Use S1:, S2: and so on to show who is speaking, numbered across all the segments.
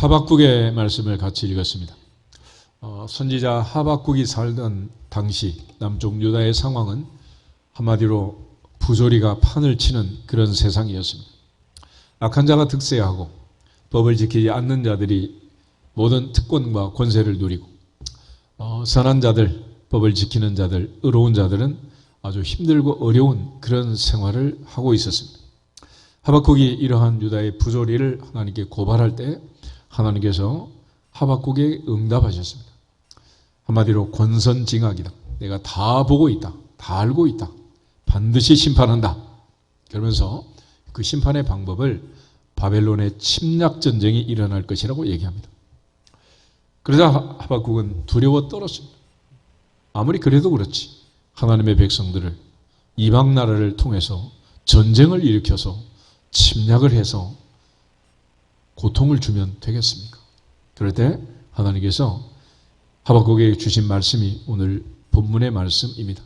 S1: 하박국의 말씀을 같이 읽었습니다. 선지자 하박국이 살던 당시 남쪽 유다의 상황은 한마디로 부조리가 판을 치는 그런 세상이었습니다. 악한 자가 득세하고 법을 지키지 않는 자들이 모든 특권과 권세를 누리고 선한 자들, 법을 지키는 자들, 의로운 자들은 아주 힘들고 어려운 그런 생활을 하고 있었습니다. 하박국이 이러한 유다의 부조리를 하나님께 고발할 때 하나님께서 하박국에 응답하셨습니다. 한마디로 권선징악이다. 내가 다 보고 있다. 다 알고 있다. 반드시 심판한다. 그러면서 그 심판의 방법을 바벨론의 침략전쟁이 일어날 것이라고 얘기합니다. 그러자 하박국은 두려워 떨었습니다. 아무리 그래도 그렇지 하나님의 백성들을 이방 나라를 통해서 전쟁을 일으켜서 침략을 해서 고통을 주면 되겠습니까? 그럴 때 하나님께서 하박국에게 주신 말씀이 오늘 본문의 말씀입니다.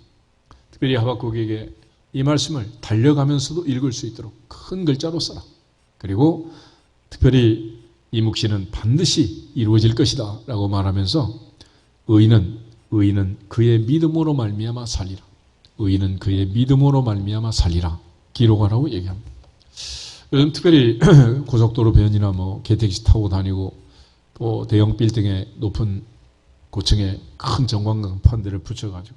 S1: 특별히 하박국에게 이 말씀을 달려가면서도 읽을 수 있도록 큰 글자로 써라. 그리고 특별히 이 묵시는 반드시 이루어질 것이다 라고 말하면서 의인은 그의 믿음으로 말미암아 살리라. 의인은 그의 믿음으로 말미암아 살리라. 기록하라고 얘기합니다. 요즘 특별히 고속도로 변이나 개택시 타고 다니고 또 대형 빌딩의 높은 고층에 큰 전광판들을 붙여가지고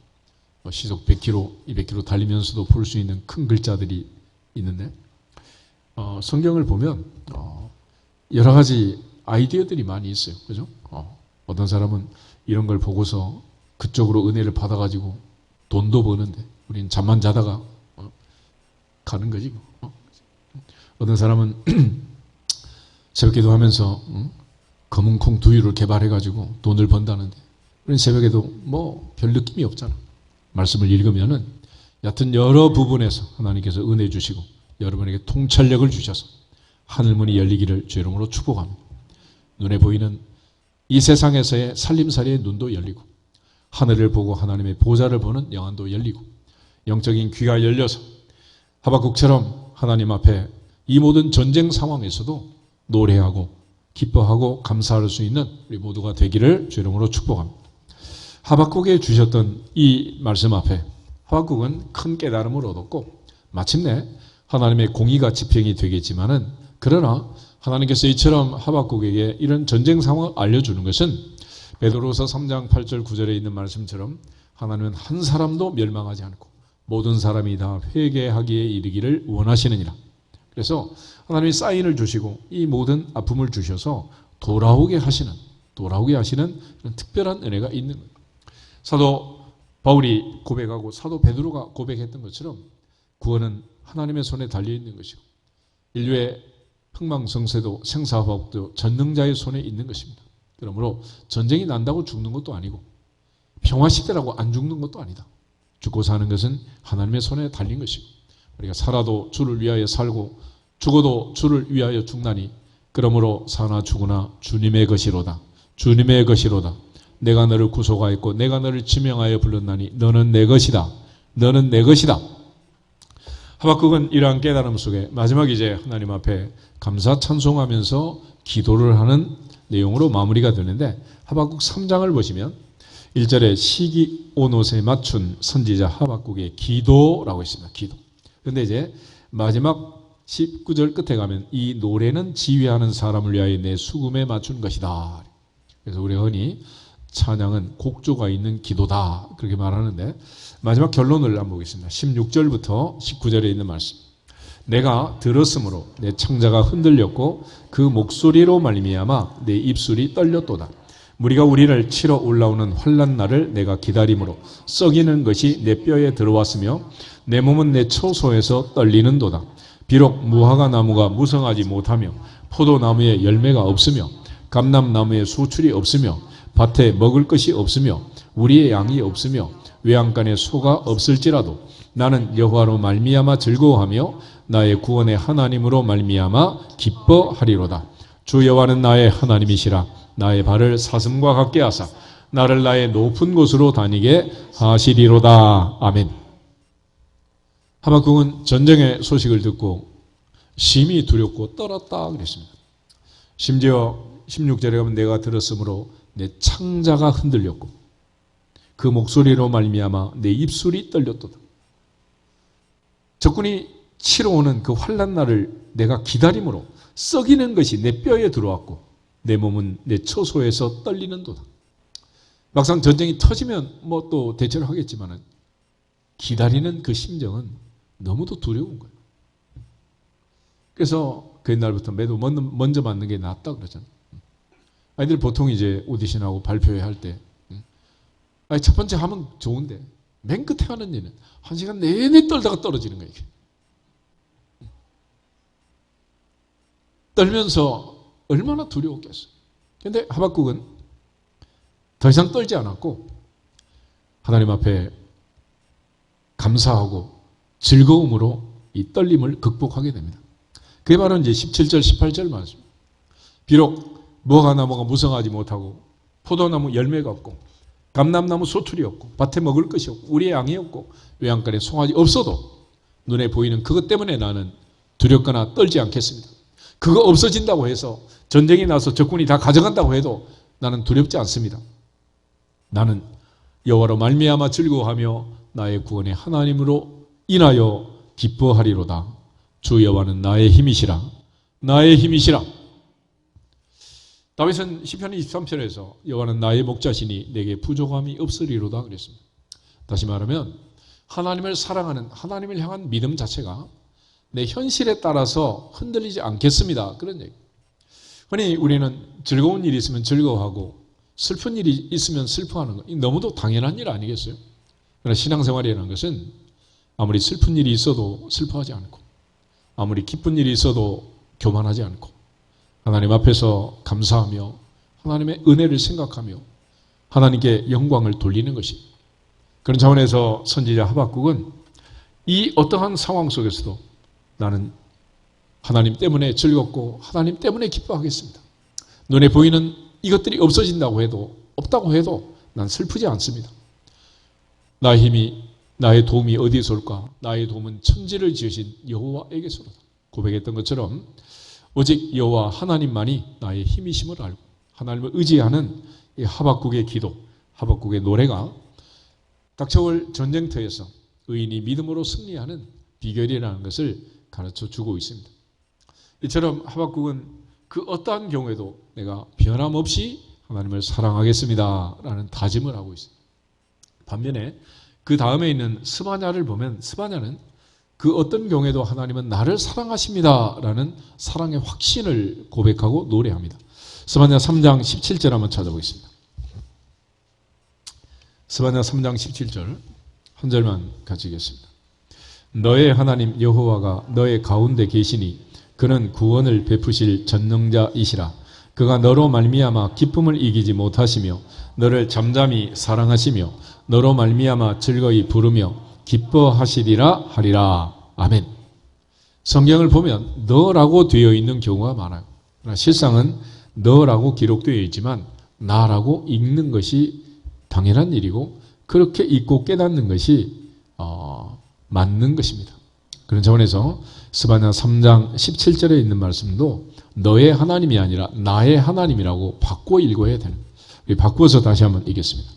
S1: 시속 100km, 200km 달리면서도 볼 수 있는 큰 글자들이 있는데 성경을 보면 여러 가지 아이디어들이 많이 있어요. 그죠? 어떤 사람은 이런 걸 보고서 그쪽으로 은혜를 받아가지고 돈도 버는데 우리는 잠만 자다가 가는 거지. 어떤 사람은 새벽기도 하면서 검은콩 두유를 개발해가지고 돈을 번다는데 우리는 새벽에도 별 느낌이 없잖아. 말씀을 읽으면은 여하튼 여러 부분에서 하나님께서 은혜 주시고 여러분에게 통찰력을 주셔서 하늘문이 열리기를 주 이름으로 축복합니다. 눈에 보이는 이 세상에서의 살림살이의 눈도 열리고 하늘을 보고 하나님의 보좌를 보는 영안도 열리고 영적인 귀가 열려서 하박국처럼 하나님 앞에 이 모든 전쟁 상황에서도 노래하고 기뻐하고 감사할 수 있는 우리 모두가 되기를 주 이름으로 축복합니다. 하박국에 주셨던 이 말씀 앞에 하박국은 큰 깨달음을 얻었고 마침내 하나님의 공의가 집행이 되겠지만은 그러나 하나님께서 이처럼 하박국에게 이런 전쟁 상황을 알려주는 것은 베드로서 3장 8절 9절에 있는 말씀처럼 하나님은 한 사람도 멸망하지 않고 모든 사람이 다 회개하기에 이르기를 원하시느니라. 그래서 하나님이 사인을 주시고 이 모든 아픔을 주셔서 돌아오게 하시는 그런 특별한 은혜가 있는 거예요. 사도 바울이 고백하고 사도 베드로가 고백했던 것처럼 구원은 하나님의 손에 달려있는 것이고 인류의 흥망성쇠도 생사화복도 전능자의 손에 있는 것입니다. 그러므로 전쟁이 난다고 죽는 것도 아니고 평화시대라고 안 죽는 것도 아니다. 죽고 사는 것은 하나님의 손에 달린 것이고 우리가 살아도 주를 위하여 살고 죽어도 주를 위하여 죽나니 그러므로 사나 죽으나 주님의 것이로다. 주님의 것이로다. 내가 너를 구속하였고 내가 너를 지명하여 불렀나니 너는 내 것이다. 너는 내 것이다. 하박국은 이러한 깨달음 속에 마지막 이제 하나님 앞에 감사 찬송하면서 기도를 하는 내용으로 마무리가 되는데 하박국 3장을 보시면 1절에 시기 온 옷에 맞춘 선지자 하박국의 기도라고 있습니다. 기도. 그런데 이제 마지막 19절 끝에 가면 이 노래는 지휘하는 사람을 위하여 내 수금에 맞춘 것이다. 그래서 우리 흔히 찬양은 곡조가 있는 기도다 그렇게 말하는데 마지막 결론을 한번 보겠습니다. 16절부터 19절에 있는 말씀. 내가 들었으므로 내 창자가 흔들렸고 그 목소리로 말미암아 내 입술이 떨렸도다. 무리가 우리를 치러 올라오는 환난 날을 내가 기다림으로 썩이는 것이 내 뼈에 들어왔으며 내 몸은 내 처소에서 떨리는도다. 비록 무화과 나무가 무성하지 못하며 포도나무에 열매가 없으며 감람나무에 수출이 없으며 밭에 먹을 것이 없으며 우리의 양이 없으며 외양간에 소가 없을지라도 나는 여호와로 말미암아 즐거워하며 나의 구원의 하나님으로 말미암아 기뻐하리로다. 주 여호와는 나의 하나님이시라. 나의 발을 사슴과 같게 하사 나를 나의 높은 곳으로 다니게 하시리로다. 아멘. 하박국은 전쟁의 소식을 듣고 심히 두렵고 떨었다 그랬습니다. 심지어 16절에 가면 내가 들었으므로 내 창자가 흔들렸고 그 목소리로 말미암아 내 입술이 떨렸도다. 적군이 치러 오는 그 환난 날을 내가 기다림으로 썩이는 것이 내 뼈에 들어왔고 내 몸은 내 처소에서 떨리는도다. 막상 전쟁이 터지면 뭐 또 대처를 하겠지만은 기다리는 그 심정은 너무도 두려운 거예요. 그래서 그 옛날부터 매도 먼저 맞는 게 낫다 그러잖아요. 아이들 보통 이제 오디션하고 발표회 할 때 첫 번째 하면 좋은데 맨 끝에 하는 일은 1시간 내내 떨다가 떨어지는 거예요. 떨면서 얼마나 두려웠겠어요. 그런데 하박국은 더 이상 떨지 않았고 하나님 앞에 감사하고 즐거움으로 이 떨림을 극복하게 됩니다. 그게 바로 이제 17절, 18절 말씀. 비록 무화과 나무가 무성하지 못하고 포도나무 열매가 없고 감람나무 소출이 없고 밭에 먹을 것이 없고 우리의 양이 없고 외양간에 송아지 없어도 눈에 보이는 그것 때문에 나는 두렵거나 떨지 않겠습니다. 그거 없어진다고 해서 전쟁이 나서 적군이 다 가져간다고 해도 나는 두렵지 않습니다. 나는 여호와로 말미암아 즐거워하며 나의 구원의 하나님으로 인하여 기뻐하리로다. 주 여호와는 나의 힘이시라. 나의 힘이시라. 다윗은 시편 23편에서 여호와는 나의 목자시니 내게 부족함이 없으리로다 그랬습니다. 다시 말하면 하나님을 사랑하는 하나님을 향한 믿음 자체가 내 현실에 따라서 흔들리지 않겠습니다. 그런 얘기. 흔히 우리는 즐거운 일이 있으면 즐거워하고 슬픈 일이 있으면 슬퍼하는 거 너무도 당연한 일 아니겠어요? 그러나 신앙생활이라는 것은 아무리 슬픈 일이 있어도 슬퍼하지 않고 아무리 기쁜 일이 있어도 교만하지 않고 하나님 앞에서 감사하며 하나님의 은혜를 생각하며 하나님께 영광을 돌리는 것입니다. 그런 차원에서 선지자 하박국은 이 어떠한 상황 속에서도 나는 하나님 때문에 즐겁고 하나님 때문에 기뻐하겠습니다. 눈에 보이는 이것들이 없어진다고 해도 없다고 해도 난 슬프지 않습니다. 나의 힘이 나의 도움이 어디에서 올까? 나의 도움은 천지를 지으신 여호와에게서로다. 고백했던 것처럼 오직 여호와 하나님만이 나의 힘이심을 알고 하나님을 의지하는 이 하박국의 기도, 하박국의 노래가 닥쳐올 전쟁터에서 의인이 믿음으로 승리하는 비결이라는 것을 가르쳐주고 있습니다. 이처럼 하박국은 그 어떠한 경우에도 내가 변함없이 하나님을 사랑하겠습니다 라는 다짐을 하고 있습니다. 반면에 그 다음에 있는 스바냐를 보면 스바냐는 그 어떤 경우에도 하나님은 나를 사랑하십니다 라는 사랑의 확신을 고백하고 노래합니다. 스바냐 3장 17절 한번 찾아보겠습니다. 스바냐 3장 17절 한 절만 같이 읽겠습니다. 너의 하나님 여호와가 너의 가운데 계시니 그는 구원을 베푸실 전능자이시라. 그가 너로 말미암아 기쁨을 이기지 못하시며 너를 잠잠히 사랑하시며 너로 말미암아 즐거이 부르며 기뻐하시리라 하리라. 아멘. 성경을 보면 너라고 되어 있는 경우가 많아요. 그러나 실상은 너라고 기록되어 있지만 나라고 읽는 것이 당연한 일이고 그렇게 읽고 깨닫는 것이 맞는 것입니다. 그런 차원에서 스바냐 3장 17절에 있는 말씀도 너의 하나님이 아니라 나의 하나님이라고 바꿔 읽어야 되는 거예요. 바꾸어서 다시 한번 읽겠습니다.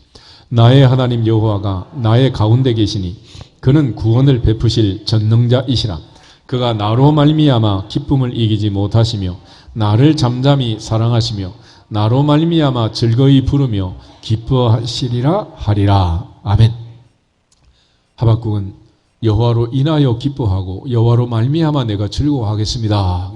S1: 나의 하나님 여호와가 나의 가운데 계시니 그는 구원을 베푸실 전능자이시라. 그가 나로 말미암아 기쁨을 이기지 못하시며 나를 잠잠히 사랑하시며 나로 말미암아 즐거이 부르며 기뻐하시리라 하리라. 아멘. 하박국은 여호와로 인하여 기뻐하고 여호와로 말미암아 내가 즐거워하겠습니다.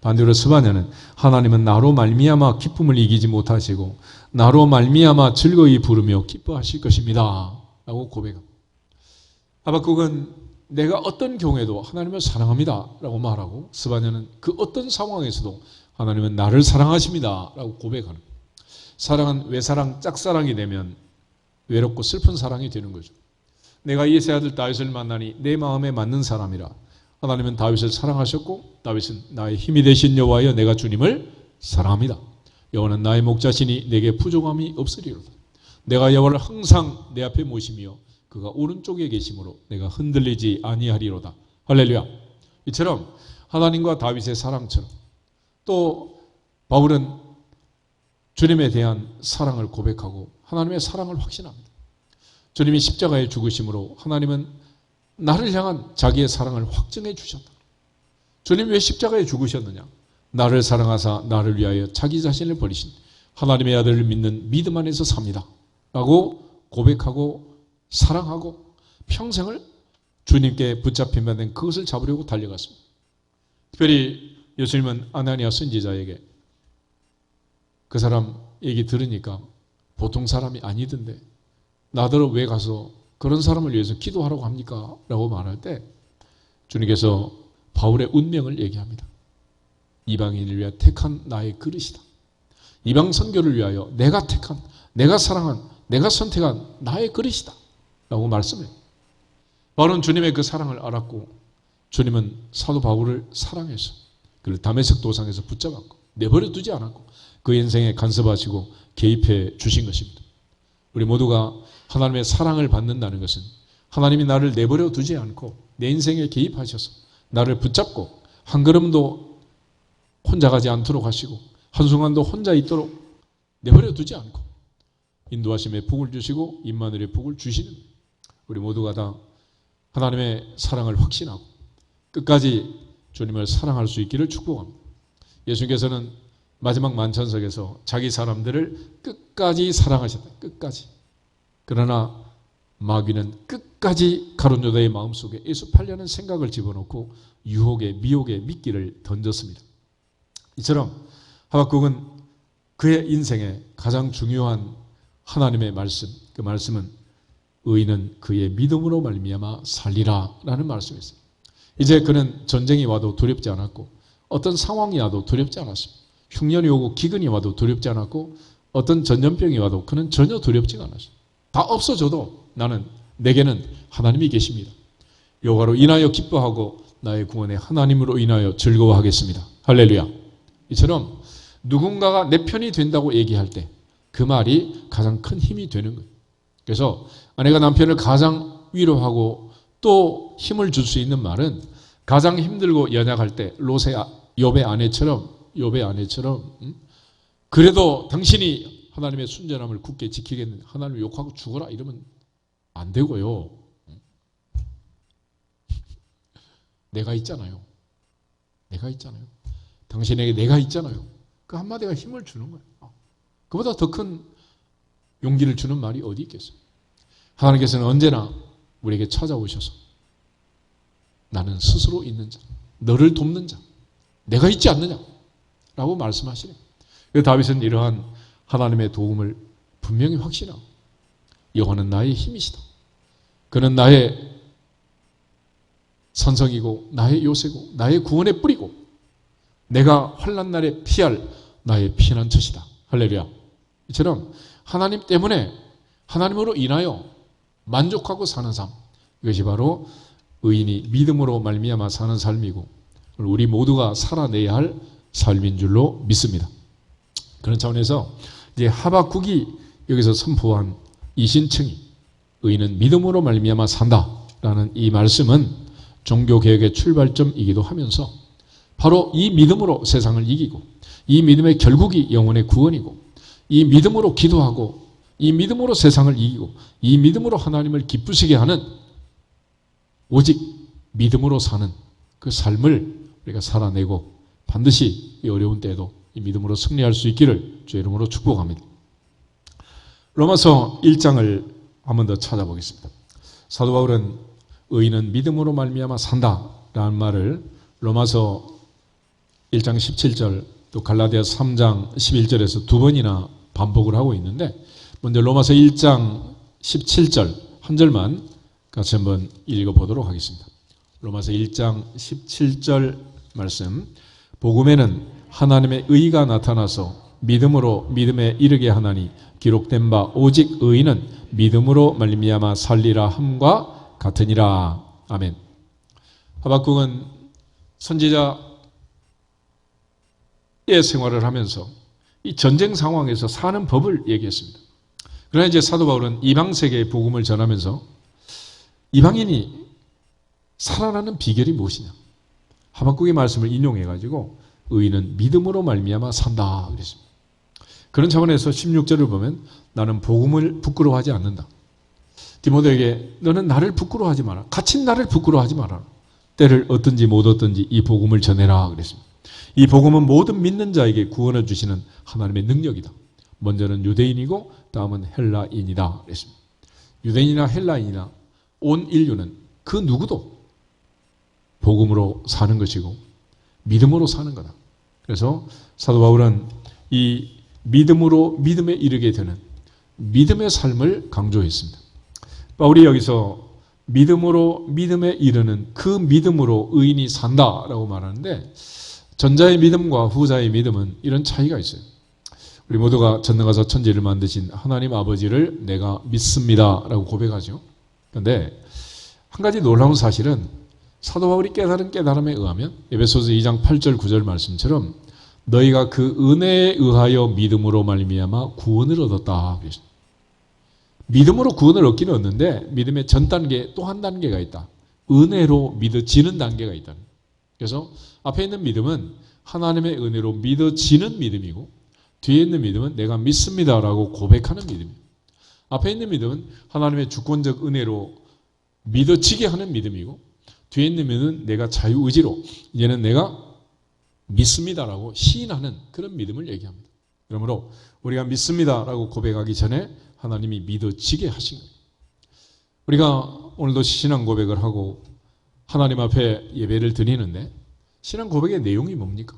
S1: 반대로 스바냐는 하나님은 나로 말미암아 기쁨을 이기지 못하시고 나로 말미암아 즐거이 부르며 기뻐하실 것입니다 라고 고백합니다. 하박국은 내가 어떤 경우에도 하나님을 사랑합니다 라고 말하고 스바냐는 그 어떤 상황에서도 하나님은 나를 사랑하십니다 라고 고백하는 거예요. 사랑은 외사랑 짝사랑이 되면 외롭고 슬픈 사랑이 되는 거죠. 내가 이세의 아들 다윗을 만나니 내 마음에 맞는 사람이라. 하나님은 다윗을 사랑하셨고 다윗은 나의 힘이 되신 여호와여 내가 주님을 사랑합니다. 여호와는 나의 목자시니 내게 부족함이 없으리로다. 내가 여호와를 항상 내 앞에 모시며 그가 오른쪽에 계심으로 내가 흔들리지 아니하리로다. 할렐루야. 이처럼 하나님과 다윗의 사랑처럼 또 바울은 주님에 대한 사랑을 고백하고 하나님의 사랑을 확신합니다. 주님이 십자가에 죽으심으로 하나님은 나를 향한 자기의 사랑을 확증해 주셨다. 주님 왜 십자가에 죽으셨느냐? 나를 사랑하사 나를 위하여 자기 자신을 버리신 하나님의 아들을 믿는 믿음 안에서 삽니다 라고 고백하고 사랑하고 평생을 주님께 붙잡힌 바 된 그것을 잡으려고 달려갔습니다. 특별히 예수님은 아나니아 선지자에게 그 사람 얘기 들으니까 보통 사람이 아니던데 나더러 왜 가서 그런 사람을 위해서 기도하라고 합니까? 라고 말할 때 주님께서 바울의 운명을 얘기합니다. 이방인을 위하여 택한 나의 그릇이다. 이방 선교를 위하여 내가 택한, 내가 사랑한, 내가 선택한 나의 그릇이다 라고 말씀해요. 바울은 주님의 그 사랑을 알았고 주님은 사도 바울을 사랑해서 그를 다메섹 도상에서 붙잡았고 내버려 두지 않았고 그 인생에 간섭하시고 개입해 주신 것입니다. 우리 모두가 하나님의 사랑을 받는다는 것은 하나님이 나를 내버려 두지 않고 내 인생에 개입하셔서 나를 붙잡고 한 걸음도 혼자 가지 않도록 하시고 한순간도 혼자 있도록 내버려 두지 않고 인도하심의 복을 주시고 임마누엘의 복을 주시는 우리 모두가 다 하나님의 사랑을 확신하고 끝까지 주님을 사랑할 수 있기를 축복합니다. 예수님께서는 마지막 만찬석에서 자기 사람들을 끝까지 사랑하셨다. 끝까지. 그러나 마귀는 끝까지 가룟 유다의 마음속에 예수 팔려는 생각을 집어넣고 유혹에 미혹에 미끼를 던졌습니다. 이처럼 하박국은 그의 인생에 가장 중요한 하나님의 말씀, 그 말씀은 의인은 그의 믿음으로 말미암아 살리라 라는 말씀이었어요. 이제 그는 전쟁이 와도 두렵지 않았고 어떤 상황이 와도 두렵지 않았습니다. 흉년이 오고 기근이 와도 두렵지 않았고 어떤 전염병이 와도 그는 전혀 두렵지가 않았어요. 다 없어져도 내게는 하나님이 계십니다. 여호와로 인하여 기뻐하고 나의 구원의 하나님으로 인하여 즐거워하겠습니다. 할렐루야. 이처럼 누군가가 내 편이 된다고 얘기할 때 그 말이 가장 큰 힘이 되는 거예요. 그래서 아내가 남편을 가장 위로하고 또 힘을 줄 수 있는 말은 가장 힘들고 연약할 때 욥의 아내처럼 그래도 당신이 하나님의 순전함을 굳게 지키겠는데 하나님을 욕하고 죽어라 이러면 안 되고요. 내가 있잖아요. 당신에게 내가 있잖아요. 그 한마디가 힘을 주는 거예요. 그보다 더 큰 용기를 주는 말이 어디 있겠어요. 하나님께서는 언제나 우리에게 찾아오셔서 나는 스스로 있는 자, 너를 돕는 자, 내가 있지 않느냐 라고 말씀하시네요. 다윗은 이러한 하나님의 도움을 분명히 확신하고 여호와는 나의 힘이시다. 그는 나의 산성이고 나의 요새고 나의 구원의 뿌리고 내가 환난 날에 피할 나의 피난처시다. 할렐루야. 이처럼 하나님 때문에 하나님으로 인하여 만족하고 사는 삶, 이것이 바로 의인이 믿음으로 말미암아 사는 삶이고 우리 모두가 살아내야 할 삶인 줄로 믿습니다. 그런 차원에서 이제 하박국이 여기서 선포한 이 신청이 의인은 믿음으로 말미암아 산다라는 이 말씀은 종교개혁의 출발점이기도 하면서 바로 이 믿음으로 세상을 이기고 이 믿음의 결국이 영혼의 구원이고 이 믿음으로 기도하고 이 믿음으로 세상을 이기고 이 믿음으로 하나님을 기쁘시게 하는 오직 믿음으로 사는 그 삶을 우리가 살아내고 반드시 이 어려운 때에도 이 믿음으로 승리할 수 있기를 주의 이름으로 축복합니다. 로마서 1장을 한 번 더 찾아보겠습니다. 사도 바울은 의인은 믿음으로 말미암아 산다라는 말을 로마서 1장 17절 또 갈라디아 3장 11절에서 두 번이나 반복을 하고 있는데 먼저 로마서 1장 17절 한 절만 같이 한번 읽어보도록 하겠습니다. 로마서 1장 17절 말씀, 복음에는 하나님의 의가 나타나서 믿음으로 믿음에 이르게 하나니 기록된 바 오직 의인은 믿음으로 말미암아 살리라 함과 같으니라. 아멘. 하박국은 선지자의 생활을 하면서 이 전쟁 상황에서 사는 법을 얘기했습니다. 그러나 이제 사도 바울은 이방 세계의 복음을 전하면서 이방인이 살아나는 비결이 무엇이냐? 하박국의 말씀을 인용해 가지고 의인은 믿음으로 말미암아 산다 그랬습니다. 그런 차원에서 16절을 보면 나는 복음을 부끄러워하지 않는다. 디모데에게 너는 나를 부끄러워하지 마라. 갇힌 나를 부끄러워하지 마라. 때를 얻든지 못 얻든지 이 복음을 전해라 그랬습니다. 이 복음은 모든 믿는 자에게 구원을 주시는 하나님의 능력이다. 먼저는 유대인이고 다음은 헬라인이다 그랬습니다. 유대인이나 헬라인이나 온 인류는 그 누구도 복음으로 사는 것이고 믿음으로 사는 거다. 그래서 사도 바울은 이 믿음으로 믿음에 이르게 되는 믿음의 삶을 강조했습니다. 바울이 여기서 믿음으로 믿음에 이르는 그 믿음으로 의인이 산다라고 말하는데 전자의 믿음과 후자의 믿음은 이런 차이가 있어요. 우리 모두가 전능하사 천지를 만드신 하나님 아버지를 내가 믿습니다라고 고백하죠. 그런데 한 가지 놀라운 사실은 사도 바울이 깨달은 깨달음에 의하면 에베소서 2장 8절 9절 말씀처럼 너희가 그 은혜에 의하여 믿음으로 말미암아 구원을 얻었다. 믿음으로 구원을 얻기는 얻는데 믿음의 전 단계 또 한 단계가 있다. 은혜로 믿어지는 단계가 있다. 그래서 앞에 있는 믿음은 하나님의 은혜로 믿어지는 믿음이고 뒤에 있는 믿음은 내가 믿습니다라고 고백하는 믿음이에요. 앞에 있는 믿음은 하나님의 주권적 은혜로 믿어지게 하는 믿음이고 뒤에 있는 믿음은 내가 자유의지로 이제는 내가 믿습니다라고 시인하는 그런 믿음을 얘기합니다. 그러므로 우리가 믿습니다라고 고백하기 전에 하나님이 믿어지게 하신 거예요. 우리가 오늘도 신앙 고백을 하고 하나님 앞에 예배를 드리는데 신앙 고백의 내용이 뭡니까?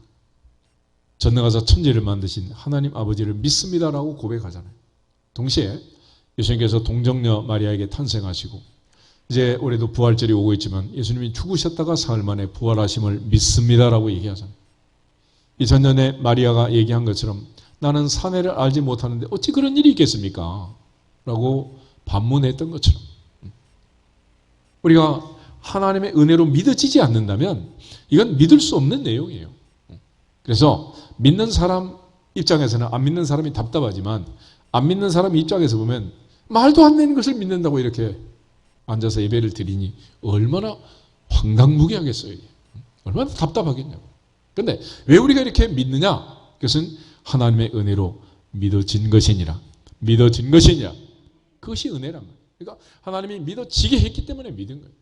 S1: 전능하사 천지를 만드신 하나님 아버지를 믿습니다라고 고백하잖아요. 동시에 예수님께서 동정녀 마리아에게 탄생하시고 이제 올해도 부활절이 오고 있지만 예수님이 죽으셨다가 사흘 만에 부활하심을 믿습니다라고 얘기하잖아요. 이 전년에 마리아가 얘기한 것처럼 나는 사내를 알지 못하는데 어찌 그런 일이 있겠습니까? 라고 반문했던 것처럼 우리가 하나님의 은혜로 믿어지지 않는다면 이건 믿을 수 없는 내용이에요. 그래서 믿는 사람 입장에서는 안 믿는 사람이 답답하지만 안 믿는 사람 입장에서 보면 말도 안 되는 것을 믿는다고 이렇게 앉아서 예배를 드리니 얼마나 황당무계하겠어요. 얼마나 답답하겠냐고. 그런데 왜 우리가 이렇게 믿느냐? 그것은 하나님의 은혜로 믿어진 것이니라. 믿어진 것이냐? 그것이 은혜란 말이에요. 그러니까 하나님이 믿어지게 했기 때문에 믿은 거예요.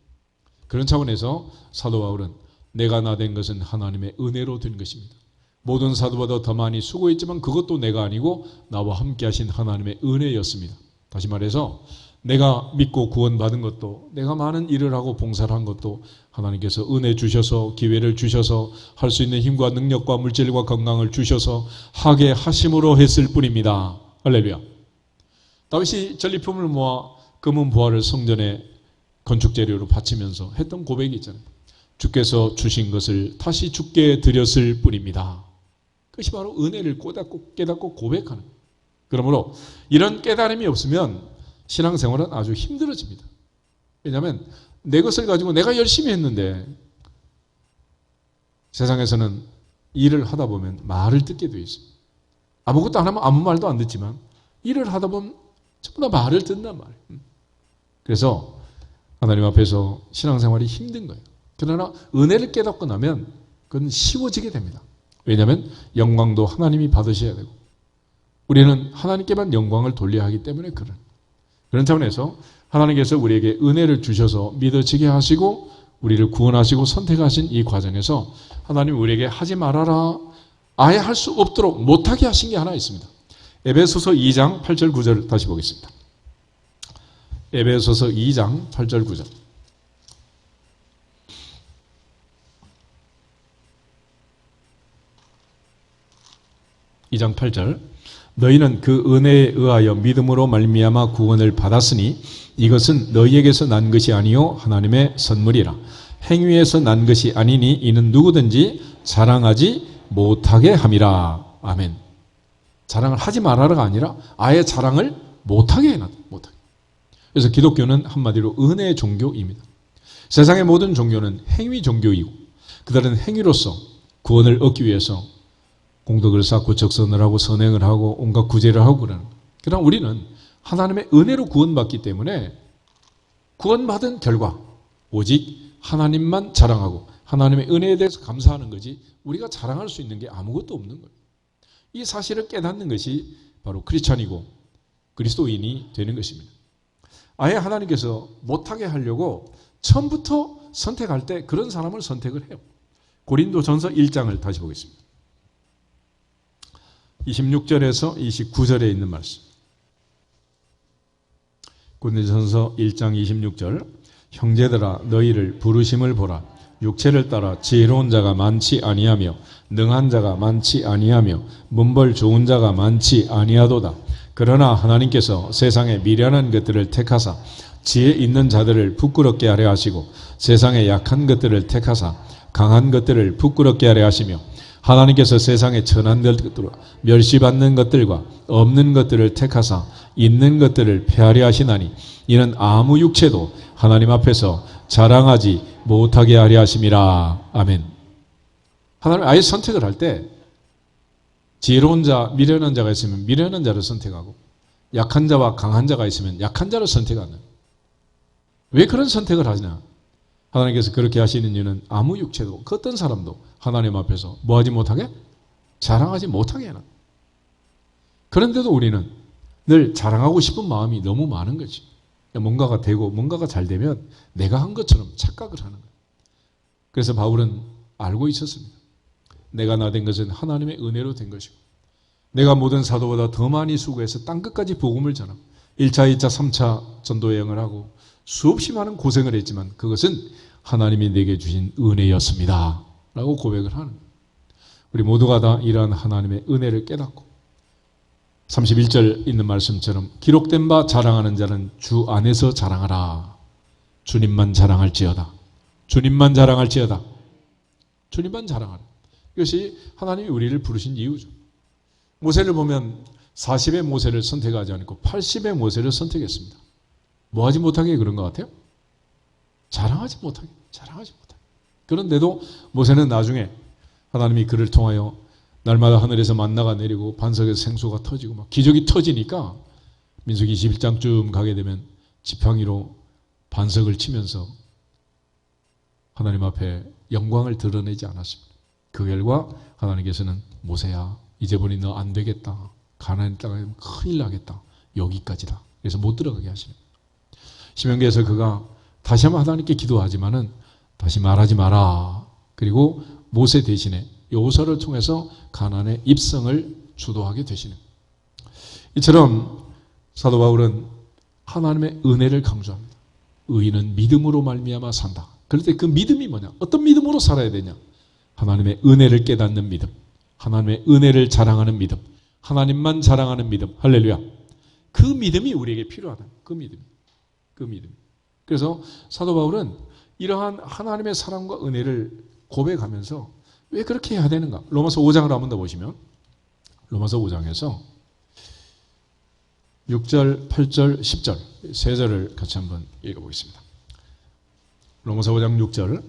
S1: 그런 차원에서 사도 바울은 내가 나 된 것은 하나님의 은혜로 된 것입니다. 모든 사도보다 더 많이 수고했지만 그것도 내가 아니고 나와 함께 하신 하나님의 은혜였습니다. 다시 말해서 내가 믿고 구원받은 것도 내가 많은 일을 하고 봉사를 한 것도 하나님께서 은혜 주셔서 기회를 주셔서 할 수 있는 힘과 능력과 물질과 건강을 주셔서 하게 하심으로 했을 뿐입니다. 할렐루야. 다윗이 전리품을 모아 금은 보화를 성전에 건축재료로 바치면서 했던 고백이 있잖아요. 주께서 주신 것을 다시 주께 드렸을 뿐입니다. 그것이 바로 은혜를 깨닫고 고백하는 거예요. 그러므로 이런 깨달음이 없으면 신앙생활은 아주 힘들어집니다. 왜냐하면 내 것을 가지고 내가 열심히 했는데 세상에서는 일을 하다 보면 말을 듣게 되어 있습니다. 아무것도 안 하면 아무 말도 안 듣지만 일을 하다 보면 전부 다 말을 듣는단 말이에요. 그래서 하나님 앞에서 신앙생활이 힘든 거예요. 그러나 은혜를 깨닫고 나면 그건 쉬워지게 됩니다. 왜냐하면 영광도 하나님이 받으셔야 되고 우리는 하나님께만 영광을 돌려야 하기 때문에 그런 차원에서 하나님께서 우리에게 은혜를 주셔서 믿어지게 하시고 우리를 구원하시고 선택하신 이 과정에서 하나님 우리에게 하지 말아라 아예 할 수 없도록 못하게 하신 게 하나 있습니다. 에베소서 2장 8절 9절 다시 보겠습니다. 에베소서 2장 8절 9절 2장 8절 너희는 그 은혜에 의하여 믿음으로 말미암아 구원을 받았으니 이것은 너희에게서 난 것이 아니요 하나님의 선물이라 행위에서 난 것이 아니니 이는 누구든지 자랑하지 못하게 함이라. 아멘. 자랑을 하지 말아라가 아니라 아예 자랑을 못하게 해놨다. 못하게. 그래서 기독교는 한마디로 은혜의 종교입니다. 세상의 모든 종교는 행위 종교이고 그들은 행위로서 구원을 얻기 위해서 공덕을 쌓고 적선을 하고 선행을 하고 온갖 구제를 하고 그러는 거예요. 그러나 우리는 하나님의 은혜로 구원받기 때문에 구원받은 결과 오직 하나님만 자랑하고 하나님의 은혜에 대해서 감사하는 거지 우리가 자랑할 수 있는 게 아무것도 없는 거예요. 이 사실을 깨닫는 것이 바로 크리스찬이고 그리스도인이 되는 것입니다. 아예 하나님께서 못하게 하려고 처음부터 선택할 때 그런 사람을 선택을 해요. 고린도전서 1장을 다시 보겠습니다. 26절에서 29절에 있는 말씀. 고린도전서 1장 26절. 형제들아 너희를 부르심을 보라. 육체를 따라 지혜로운 자가 많지 아니하며 능한 자가 많지 아니하며 문벌 좋은 자가 많지 아니하도다. 그러나 하나님께서 세상에 미련한 것들을 택하사 지혜 있는 자들을 부끄럽게 하려 하시고 세상에 약한 것들을 택하사 강한 것들을 부끄럽게 하려 하시며 하나님께서 세상에 천한 것들과 멸시받는 것들과 없는 것들을 택하사 있는 것들을 폐하려 하시나니 이는 아무 육체도 하나님 앞에서 자랑하지 못하게 하려 하심이라. 아멘. 하나님 아예 선택을 할 때 지혜로운 자, 미련한 자가 있으면 미련한 자를 선택하고 약한 자와 강한 자가 있으면 약한 자를 선택하는. 왜 그런 선택을 하시냐? 하나님께서 그렇게 하시는 이유는 아무 육체도 그 어떤 사람도 하나님 앞에서 뭐하지 못하게? 자랑하지 못하게 해놔. 그런데도 우리는 늘 자랑하고 싶은 마음이 너무 많은 거지. 뭔가가 되고 뭔가가 잘 되면 내가 한 것처럼 착각을 하는 거예요. 그래서 바울은 알고 있었습니다. 내가 나 된 것은 하나님의 은혜로 된 것이고 내가 모든 사도보다 더 많이 수고해서 땅끝까지 복음을 전하고 1차, 2차, 3차 전도 여행을 하고 수없이 많은 고생을 했지만 그것은 하나님이 내게 주신 은혜였습니다. 라고 고백을 하는 거예요. 우리 모두가 다 이러한 하나님의 은혜를 깨닫고 31절 있는 말씀처럼 기록된 바 자랑하는 자는 주 안에서 자랑하라. 주님만 자랑할지어다. 주님만 자랑할지어다. 주님만 자랑하라. 이것이 하나님이 우리를 부르신 이유죠. 모세를 보면 40의 모세를 선택하지 않고 80의 모세를 선택했습니다. 뭐하지 못하게 그런 것 같아요? 자랑하지 못하게. 그런데도 모세는 나중에 하나님이 그를 통하여 날마다 하늘에서 만나가 내리고 반석에서 생수가 터지고 막 기적이 터지니까 민수기 21장쯤 가게 되면 지팡이로 반석을 치면서 하나님 앞에 영광을 드러내지 않았습니다. 그 결과 하나님께서는 모세야 이제 보니 너 안 되겠다. 가나안 땅에 큰일 나겠다. 여기까지다. 그래서 못 들어가게 하시는 거예요. 신명기에서 그가 다시 한번 하나님께 기도하지만은 다시 말하지 마라. 그리고 모세 대신에 여호수아를 통해서 가나안의 입성을 주도하게 되시는 거예요. 이처럼 사도 바울은 하나님의 은혜를 강조합니다. 의인은 믿음으로 말미암아 산다. 그럴 때 그 믿음이 뭐냐? 어떤 믿음으로 살아야 되냐? 하나님의 은혜를 깨닫는 믿음, 하나님의 은혜를 자랑하는 믿음, 하나님만 자랑하는 믿음. 할렐루야. 그 믿음이 우리에게 필요하다. 그 믿음. 그래서 사도 바울은 이러한 하나님의 사랑과 은혜를 고백하면서 왜 그렇게 해야 되는가? 로마서 5장을 한번 더 보시면 로마서 5장에서 6절, 8절, 10절 세 절을 같이 한번 읽어보겠습니다. 로마서 5장 6절.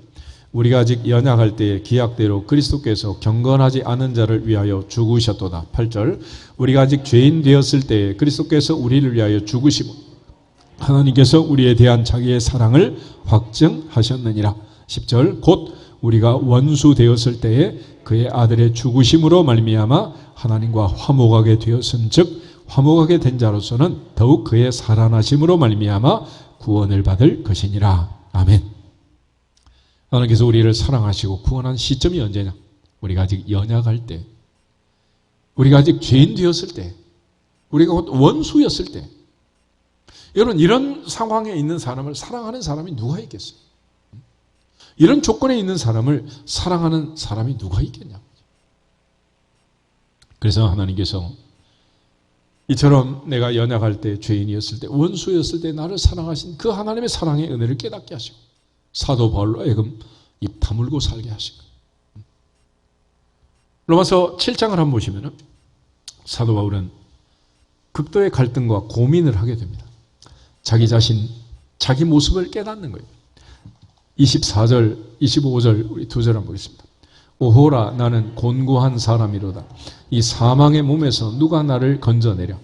S1: 우리가 아직 연약할 때에 기약대로 그리스도께서 경건하지 않은 자를 위하여 죽으셨도다. 8절. 우리가 아직 죄인 되었을 때에 그리스도께서 우리를 위하여 죽으시고 하나님께서 우리에 대한 자기의 사랑을 확증하셨느니라. 10절. 곧 우리가 원수 되었을 때에 그의 아들의 죽으심으로 말미암아 하나님과 화목하게 되었은즉 화목하게 된 자로서는 더욱 그의 살아나심으로 말미암아 구원을 받을 것이니라. 아멘. 하나님께서 우리를 사랑하시고 구원한 시점이 언제냐? 우리가 아직 연약할 때, 우리가 아직 죄인 되었을 때, 우리가 곧 원수였을 때. 여러분, 이런 상황에 있는 사람을 사랑하는 사람이 누가 있겠어요? 이런 조건에 있는 사람을 사랑하는 사람이 누가 있겠냐? 그래서 하나님께서 이처럼 내가 연약할 때, 죄인이었을 때, 원수였을 때 나를 사랑하신 그 하나님의 사랑의 은혜를 깨닫게 하시고 사도 바울로 하여금 입 다물고 살게 하신 거예요. 로마서 7장을 한번 보시면 사도 바울은 극도의 갈등과 고민을 하게 됩니다. 자기 자신, 자기 모습을 깨닫는 거예요. 24절, 25절 우리 두 절 한번 보겠습니다. 오호라 나는 곤고한 사람이로다. 이 사망의 몸에서 누가 나를 건져내려.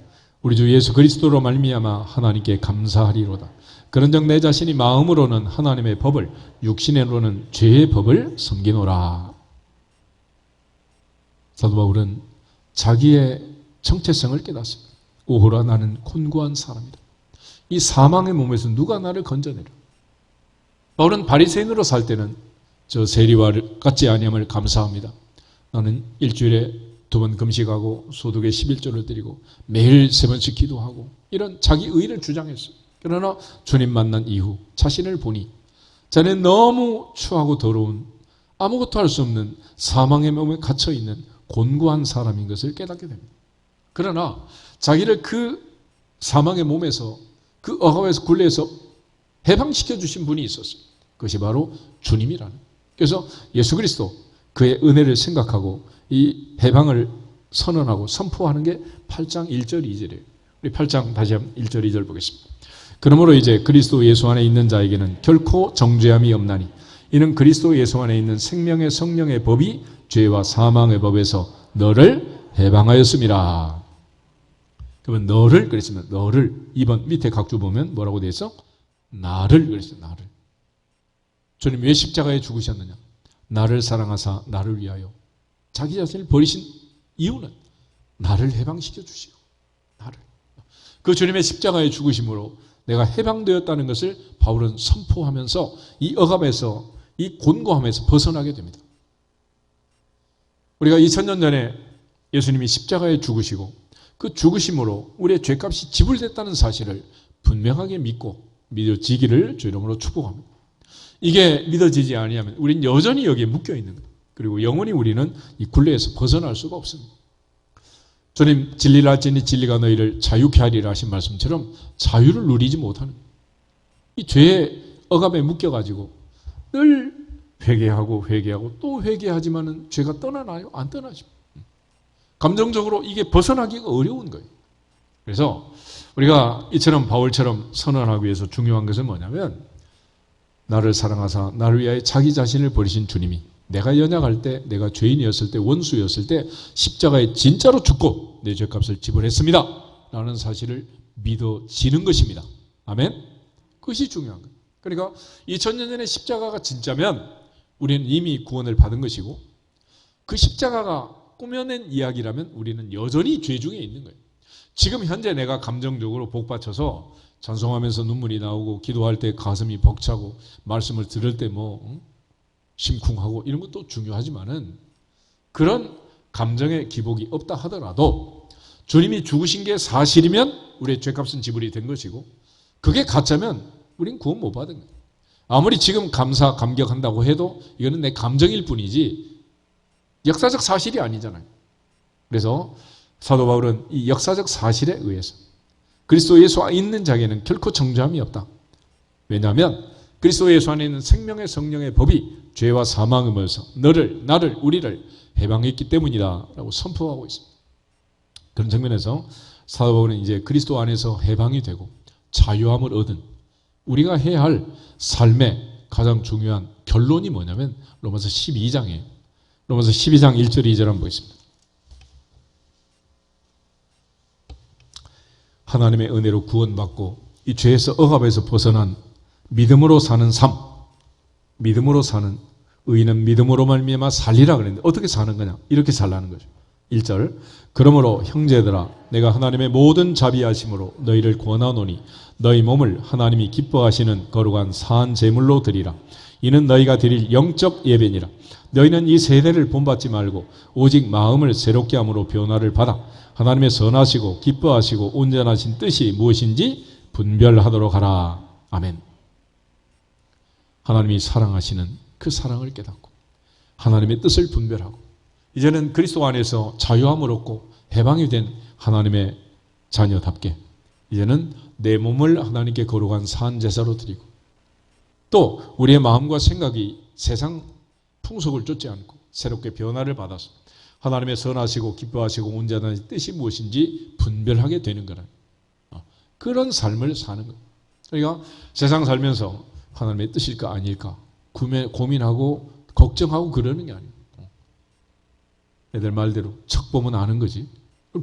S1: 우리 주 예수 그리스도로 말미암아 하나님께 감사하리로다. 그런즉 내 자신이 마음으로는 하나님의 법을 육신으로는 죄의 법을 섬기노라. 사도 바울은 자기의 정체성을 깨닫습니다. 오호라 나는 곤고한 사람이다. 이 사망의 몸에서 누가 나를 건져내려. 바울은 바리새인으로 살 때는 저 세리와 같지 아니함을 감사합니다. 나는 일주일에 2번 금식하고 소득의 11조를 드리고 매일 3번씩 기도하고 이런 자기 의를 주장했어요. 그러나 주님 만난 이후 자신을 보니 자기는 너무 추하고 더러운 아무것도 할 수 없는 사망의 몸에 갇혀있는 곤고한 사람인 것을 깨닫게 됩니다. 그러나 자기를 그 사망의 몸에서 그 억압에서 굴레에서 해방시켜 주신 분이 있었어요. 그것이 바로 주님이라는. 그래서 예수 그리스도 그의 은혜를 생각하고 이 해방을 선언하고 선포하는 게 8장 1절 2절이에요. 우리 8장 다시 한번 1절 2절 보겠습니다. 그러므로 이제 그리스도 예수 안에 있는 자에게는 결코 정죄함이 없나니 이는 그리스도 예수 안에 있는 생명의 성령의 법이 죄와 사망의 법에서 너를 해방하였음이라. 그러면 너를 그랬으면 너를 2번 밑에 각주 보면 뭐라고 되어 있어? 나를 그랬어요. 나를. 주님 왜 십자가에 죽으셨느냐? 나를 사랑하사 나를 위하여 자기 자신을 버리신 이유는 나를 해방시켜 주시고 나를. 그 주님의 십자가의 죽으심으로 내가 해방되었다는 것을 바울은 선포하면서 이 억압에서 이 곤고함에서 벗어나게 됩니다. 우리가 2000년 전에 예수님이 십자가에 죽으시고 그 죽으심으로 우리의 죄값이 지불됐다는 사실을 분명하게 믿어지기를 주 이름으로 축복합니다. 이게 믿어지지 아니하면 우리는 여전히 여기에 묶여 있는 거예요. 그리고 영원히 우리는 이 굴레에서 벗어날 수가 없습니다. 주님 진리를 알지니 진리가 너희를 자유케 하리라 하신 말씀처럼 자유를 누리지 못하는 거예요. 이 죄의 억압에 묶여가지고 늘 회개하고 또 회개하지만은 죄가 떠나나요? 안 떠나죠. 감정적으로 이게 벗어나기가 어려운 거예요. 그래서 우리가 이처럼 바울처럼 선언하기 위해서 중요한 것은 뭐냐면 나를 사랑하사 나를 위하여 자기 자신을 버리신 주님이 내가 연약할 때, 내가 죄인이었을 때, 원수였을 때 십자가에 진짜로 죽고 내 죄값을 지불했습니다 라는 사실을 믿어지는 것입니다. 아멘? 그것이 중요한 거예요. 그러니까 2000년 전에 십자가가 진짜면 우리는 이미 구원을 받은 것이고 그 십자가가 꾸며낸 이야기라면 우리는 여전히 죄 중에 있는 거예요. 지금 현재 내가 감정적으로 복받쳐서 찬송하면서 눈물이 나오고 기도할 때 가슴이 벅차고 말씀을 들을 때 심쿵하고 이런 것도 중요하지만은 그런 감정의 기복이 없다 하더라도 주님이 죽으신 게 사실이면 우리의 죄값은 지불이 된 것이고 그게 가짜면 우린 구원 못 받은 거예요. 아무리 지금 감격한다고 해도 이거는 내 감정일 뿐이지 역사적 사실이 아니잖아요. 그래서 사도 바울은 이 역사적 사실에 의해서 그리스도 예수 안에 있는 자에게는 결코 정죄함이 없다. 왜냐하면 그리스도 예수 안에 있는 생명의 성령의 법이 죄와 사망의 몸에서 나를 우리를 해방했기 때문이다 라고 선포하고 있습니다. 그런 측면에서 사도 바울은 이제 그리스도 안에서 해방이 되고 자유함을 얻은 우리가 해야 할 삶의 가장 중요한 결론이 뭐냐면 로마서 12장이에요. 로마서 12장 1절 2절 한번 보겠습니다. 하나님의 은혜로 구원받고 이 죄에서 억압에서 벗어난 믿음으로 사는 삶, 믿음으로 사는 의인은 믿음으로 말미암아 살리라 그랬는데 어떻게 사는 거냐? 이렇게 살라는 거죠. 1절 그러므로 형제들아 내가 하나님의 모든 자비하심으로 너희를 권하노니 너희 몸을 하나님이 기뻐하시는 거룩한 사한 제물로 드리라. 이는 너희가 드릴 영적 예배니라. 너희는 이 세대를 본받지 말고 오직 마음을 새롭게 함으로 변화를 받아 하나님의 선하시고 기뻐하시고 온전하신 뜻이 무엇인지 분별하도록 하라. 아멘. 하나님이 사랑하시는 그 사랑을 깨닫고 하나님의 뜻을 분별하고 이제는 그리스도 안에서 자유함을 얻고 해방이 된 하나님의 자녀답게 이제는 내 몸을 하나님께 거룩한 산 제사로 드리고 또 우리의 마음과 생각이 세상 풍속을 쫓지 않고 새롭게 변화를 받아서 하나님의 선하시고 기뻐하시고 온전한 뜻이 무엇인지 분별하게 되는 거라. 그런 삶을 사는 거예요. 그러니까 세상 살면서 하나님의 뜻일까 아닐까 고민하고 걱정하고 그러는 게 아니에요. 애들 말대로 척 보면 아는 거지.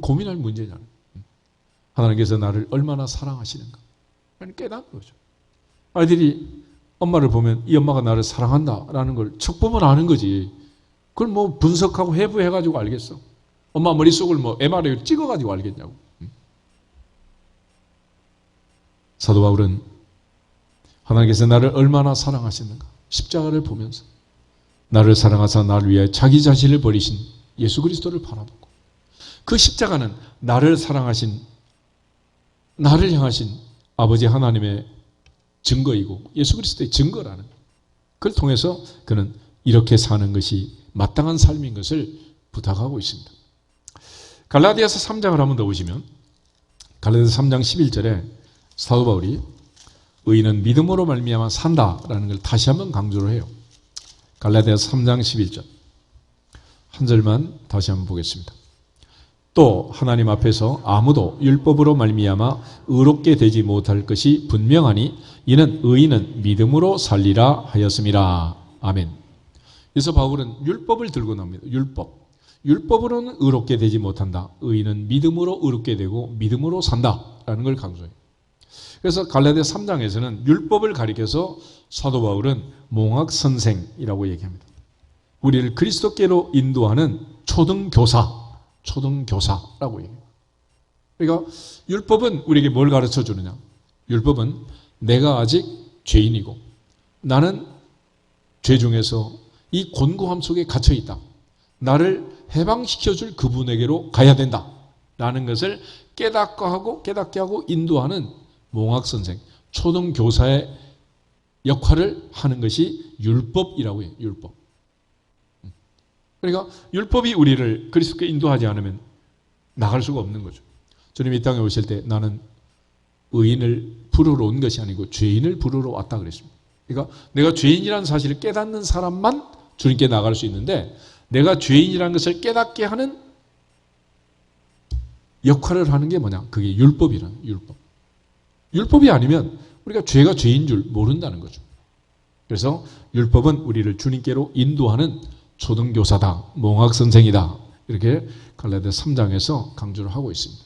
S1: 고민할 문제잖아요. 하나님께서 나를 얼마나 사랑하시는가 깨닫는 거죠. 아이들이 엄마를 보면 이 엄마가 나를 사랑한다라는 걸 척 보면 아는 거지. 그걸 뭐 분석하고 해부해가지고 알겠어. 엄마 머릿속을 뭐 MRI로 찍어가지고 알겠냐고. 사도 바울은 하나님께서 나를 얼마나 사랑하시는가 십자가를 보면서 나를 사랑하사 나를 위하여 자기 자신을 버리신 예수 그리스도를 바라보고 그 십자가는 나를 사랑하신 나를 향하신 아버지 하나님의 증거이고 예수 그리스도의 증거라는 그걸 통해서 그는 이렇게 사는 것이 마땅한 삶인 것을 부탁하고 있습니다. 갈라디아서 3장을 한번 더 보시면 갈라디아서 3장 11절에 사도 바울이 의인은 믿음으로 말미암아 산다라는 걸 다시 한번 강조를 해요. 갈라디아서 3장 11절 한 절만 다시 한번 보겠습니다. 또 하나님 앞에서 아무도 율법으로 말미암아 의롭게 되지 못할 것이 분명하니 이는 의인은 믿음으로 살리라 하였음이라. 아멘. 그래서 바울은 율법을 들고 나옵니다. 율법으로는 의롭게 되지 못한다. 의인은 믿음으로 의롭게 되고 믿음으로 산다라는 걸 강조해요. 그래서 갈라디아서 3장에서는 율법을 가리켜서 사도 바울은 몽학선생이라고 얘기합니다. 우리를 그리스도께로 인도하는 초등교사라고 얘기해요. 그러니까 율법은 우리에게 뭘 가르쳐 주느냐? 율법은 내가 아직 죄인이고 나는 죄 중에서 이 곤고함 속에 갇혀 있다. 나를 해방시켜줄 그분에게로 가야 된다. 라는 것을 깨닫게 하고 인도하는 몽학선생, 초등교사의 역할을 하는 것이 율법이라고 해요. 율법. 그러니까 율법이 우리를 그리스도께 인도하지 않으면 나갈 수가 없는 거죠. 주님이 이 땅에 오실 때 나는 의인을 부르러 온 것이 아니고 죄인을 부르러 왔다 그랬습니다. 그러니까 내가 죄인이라는 사실을 깨닫는 사람만 주님께 나갈 수 있는데 내가 죄인이라는 것을 깨닫게 하는 역할을 하는 게 뭐냐? 그게 율법이라는 율법. 율법이 아니면 우리가 죄가 죄인 줄 모른다는 거죠. 그래서 율법은 우리를 주님께로 인도하는 초등교사다, 몽학선생이다. 이렇게 갈라디아서 3장에서 강조를 하고 있습니다.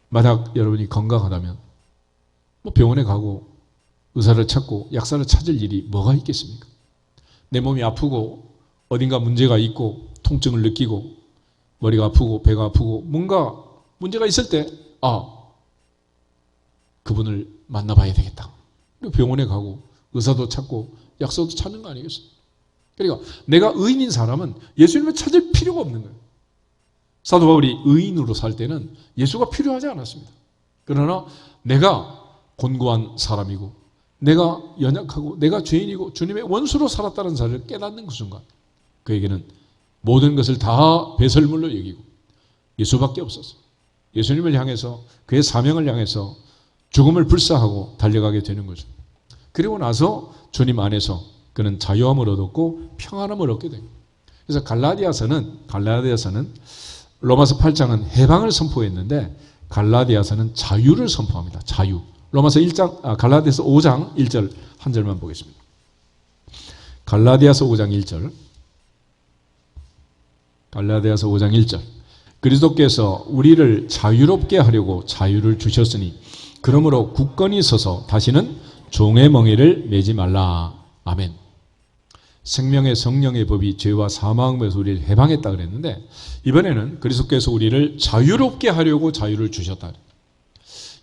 S1: 만약 여러분이 건강하다면 뭐 병원에 가고 의사를 찾고 약사를 찾을 일이 뭐가 있겠습니까? 내 몸이 아프고 어딘가 문제가 있고 통증을 느끼고 머리가 아프고 배가 아프고 뭔가 문제가 있을 때 그분을 만나봐야 되겠다. 병원에 가고 의사도 찾고 약사도 찾는 거 아니겠어요? 그러니까 내가 의인인 사람은 예수님을 찾을 필요가 없는 거예요. 사도 바울이 의인으로 살 때는 예수가 필요하지 않았습니다. 그러나 내가 곤고한 사람이고 내가 연약하고 내가 죄인이고 주님의 원수로 살았다는 사실을 깨닫는 그 순간 그에게는 모든 것을 다 배설물로 여기고 예수밖에 없었어요. 예수님을 향해서 그의 사명을 향해서 죽음을 불사하고 달려가게 되는 거죠. 그리고 나서 주님 안에서 그는 자유함을 얻었고 평안함을 얻게 됩니다. 그래서 갈라디아서는 로마서 8장은 해방을 선포했는데 갈라디아서는 자유를 선포합니다. 자유. 갈라디아서 5장 1절 한 절만 보겠습니다. 갈라디아서 5장 1절. 갈라디아서 5장 1절. 그리스도께서 우리를 자유롭게 하려고 자유를 주셨으니 그러므로 굳건히 서서 다시는 종의 멍에를 매지 말라. 아멘. 생명의 성령의 법이 죄와 사망에서 우리를 해방했다 그랬는데 이번에는 그리스도께서 우리를 자유롭게 하려고 자유를 주셨다.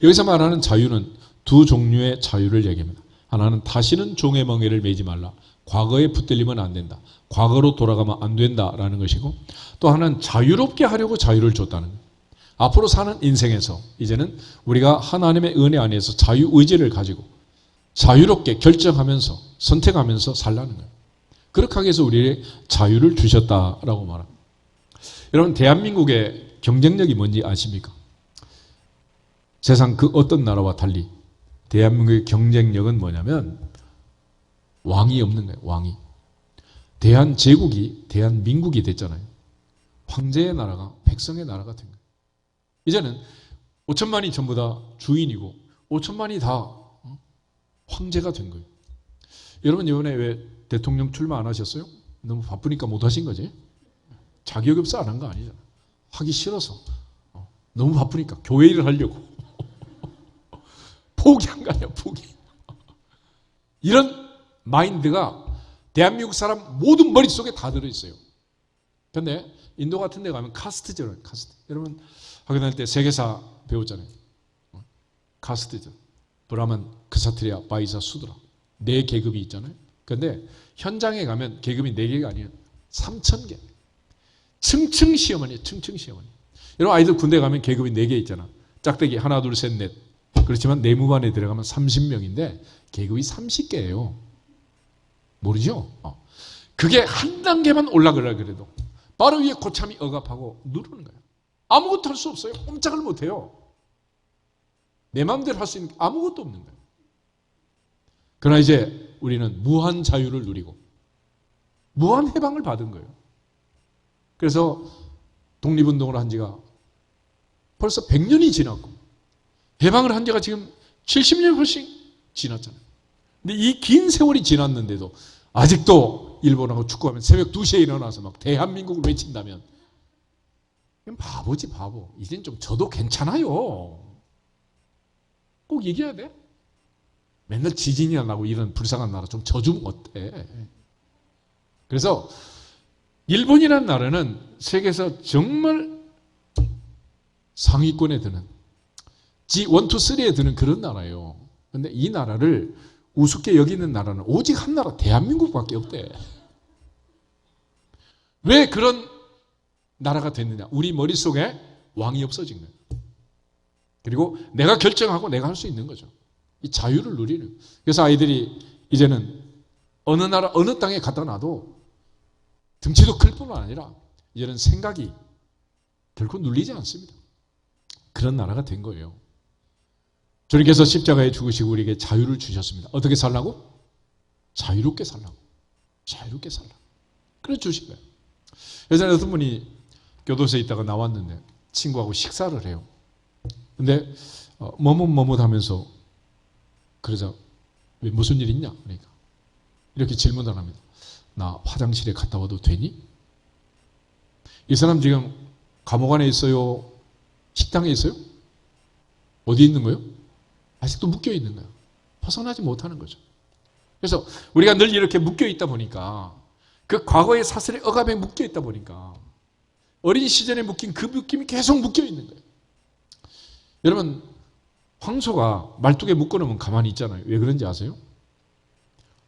S1: 여기서 말하는 자유는 두 종류의 자유를 얘기합니다. 하나는 다시는 종의 멍에를 매지 말라. 과거에 붙들리면 안 된다. 과거로 돌아가면 안 된다라는 것이고 또 하나는 자유롭게 하려고 자유를 줬다는 거예요. 앞으로 사는 인생에서 이제는 우리가 하나님의 은혜 안에서 자유의지를 가지고 자유롭게 결정하면서 선택하면서 살라는 거예요. 그렇게 하기 위해서 우리에게 자유를 주셨다라고 말합니다. 여러분 대한민국의 경쟁력이 뭔지 아십니까? 세상 그 어떤 나라와 달리 대한민국의 경쟁력은 뭐냐면 왕이 없는 거예요. 왕이. 대한제국이 대한민국이 됐잖아요. 황제의 나라가 백성의 나라가 된 거예요. 이제는 5천만이 전부 다 주인이고 5천만이 다 황제가 된 거예요. 여러분 이번에 왜 대통령 출마 안 하셨어요? 너무 바쁘니까 못 하신 거지? 자격이 없어 안 한 거 아니잖아. 하기 싫어서. 너무 바쁘니까 교회 일을 하려고. 포기한 거 아니야, 포기. 이런 마인드가 대한민국 사람 모든 머릿속에 다 들어있어요. 그런데 인도 같은 데 가면 카스트죠. 카스트. 여러분 학교 다닐 때 세계사 배웠잖아요. 카스트죠. 브라만, 크사트리아, 바이사, 수드라. 네 계급이 있잖아요. 그런데 현장에 가면 계급이 네 개가 아니에요. 3,000개. 층층 시어머니, 층층 시어머니. 여러분 아이들 군대 가면 계급이 네 개 있잖아. 짝대기 하나, 둘, 셋, 넷. 그렇지만 내무반에 들어가면 30명인데 계급이 30개예요. 모르죠? 그게 한 단계만 올라가려 그래도 바로 위에 고참이 억압하고 누르는 거예요. 아무것도 할 수 없어요. 꼼짝을 못해요. 내 마음대로 할 수 있는 게 아무것도 없는 거예요. 그러나 이제 우리는 무한 자유를 누리고 무한 해방을 받은 거예요. 그래서 독립운동을 한 지가 벌써 100년이 지났고 해방을 한 지가 지금 70년 훨씬 지났잖아요. 근데 이 긴 세월이 지났는데도 아직도 일본하고 축구하면 새벽 2시에 일어나서 막 대한민국을 외친다면 이건 바보지 바보. 이젠 좀 저도 괜찮아요. 꼭 얘기해야 돼? 맨날 지진이나 나고 이런 불쌍한 나라 좀 져주면 어때? 그래서 일본이라는 나라는 세계에서 정말 상위권에 드는 G1, 2, 3에 드는 그런 나라예요. 그런데 이 나라를 우습게 여기는 나라는 오직 한 나라 대한민국밖에 없대. 왜 그런 나라가 됐느냐? 우리 머릿속에 왕이 없어진 거예요. 그리고 내가 결정하고 내가 할 수 있는 거죠. 이 자유를 누리는. 그래서 아이들이 이제는 어느 나라 어느 땅에 갖다 놔도 등치도 클 뿐만 아니라 이제는 생각이 결코 눌리지 않습니다. 그런 나라가 된 거예요. 주님께서 십자가에 죽으시고 우리에게 자유를 주셨습니다. 어떻게 살라고? 자유롭게 살라고. 자유롭게 살라고. 그래 주신 거예요. 예전에 어떤 분이 교도소에 있다가 나왔는데 친구하고 식사를 해요. 근데 머뭇머뭇하면서 그러자 왜 무슨 일 있냐? 그러니까 이렇게 질문을 합니다. 나 화장실에 갔다 와도 되니? 이 사람 지금 감옥 안에 있어요? 식당에 있어요? 어디 있는 거예요? 아직도 묶여 있는 거예요. 벗어나지 못하는 거죠. 그래서 우리가 늘 이렇게 묶여 있다 보니까 그 과거의 사슬의 억압에 묶여 있다 보니까 어린 시절에 묶인 그 묶임이 계속 묶여 있는 거예요. 여러분 황소가 말뚝에 묶어놓으면 가만히 있잖아요. 왜 그런지 아세요?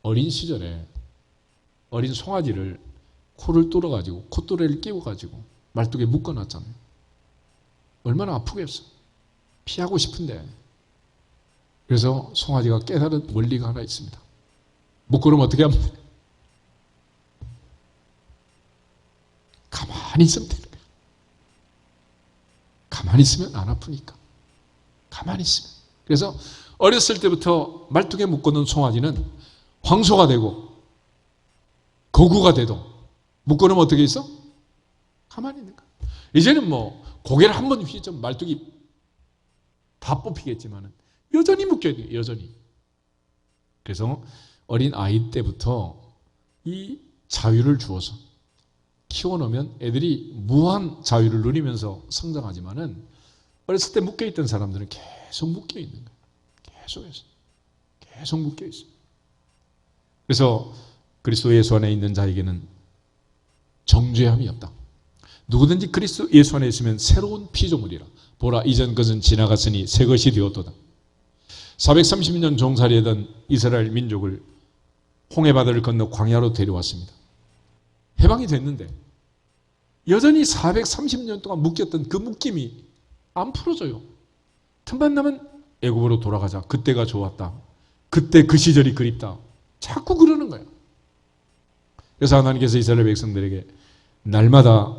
S1: 어린 시절에 어린 송아지를 코를 뚫어가지고 콧도래를 끼워가지고 말뚝에 묶어놨잖아요. 얼마나 아프겠어. 피하고 싶은데. 그래서 송아지가 깨달은 원리가 하나 있습니다. 묶어놓으면 어떻게 하면 돼? 가만히 있으면 되는 거예요. 가만히 있으면 안 아프니까. 가만히 있으면. 그래서 어렸을 때부터 말뚝에 묶어놓은 송아지는 황소가 되고 거구가 돼도 묶어놓으면 어떻게 있어? 가만히 있는 거야. 이제는 뭐 고개를 한 번 휘저으면 말뚝이 다 뽑히겠지만은 여전히 묶여야 돼요. 여전히. 그래서 어린 아이 때부터 이 자유를 주어서 키워놓으면 애들이 무한 자유를 누리면서 성장하지만은 어렸을 때 묶여있던 사람들은 계속 묶여있는 거예요. 계속 묶여있어요. 그래서 그리스도 예수 안에 있는 자에게는 정죄함이 없다. 누구든지 그리스도 예수 안에 있으면 새로운 피조물이라. 보라 이전 것은 지나갔으니 새 것이 되었도다. 430년 종살이하던 이스라엘 민족을 홍해바다를 건너 광야로 데려왔습니다. 해방이 됐는데 여전히 430년 동안 묶였던 그 묶임이 안 풀어져요. 틈만 나면 애굽으로 돌아가자. 그때가 좋았다. 그때 그 시절이 그립다. 자꾸 그러는 거예요. 그래서 하나님께서 이스라엘 백성들에게 날마다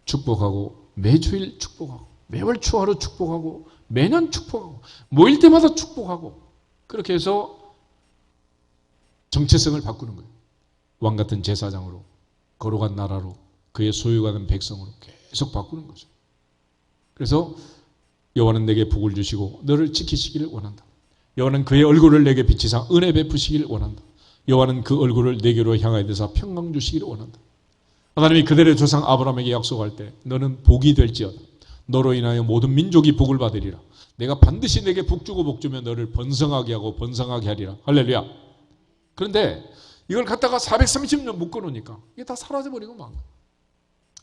S1: 축복하고 매주일 축복하고 매월 초하루 축복하고 매년 축복하고 모일 때마다 축복하고 그렇게 해서 정체성을 바꾸는 거예요. 왕같은 제사장으로 거룩한 나라로 그의 소유가 된 백성으로 계속 바꾸는 거죠. 그래서 여호와는 내게 복을 주시고 너를 지키시기를 원한다. 여호와는 그의 얼굴을 내게 비치사 은혜 베푸시기를 원한다. 여호와는 그 얼굴을 내게로 향하여 대사 평강 주시기를 원한다. 하나님이 그들의 조상 아브라함에게 약속할 때 너는 복이 될지어다. 너로 인하여 모든 민족이 복을 받으리라. 내가 반드시 내게 복 주고 복 주면 너를 번성하게 하고 번성하게 하리라. 할렐루야. 그런데 이걸 갖다가 430년 묶어놓으니까 이게 다 사라져버리고 막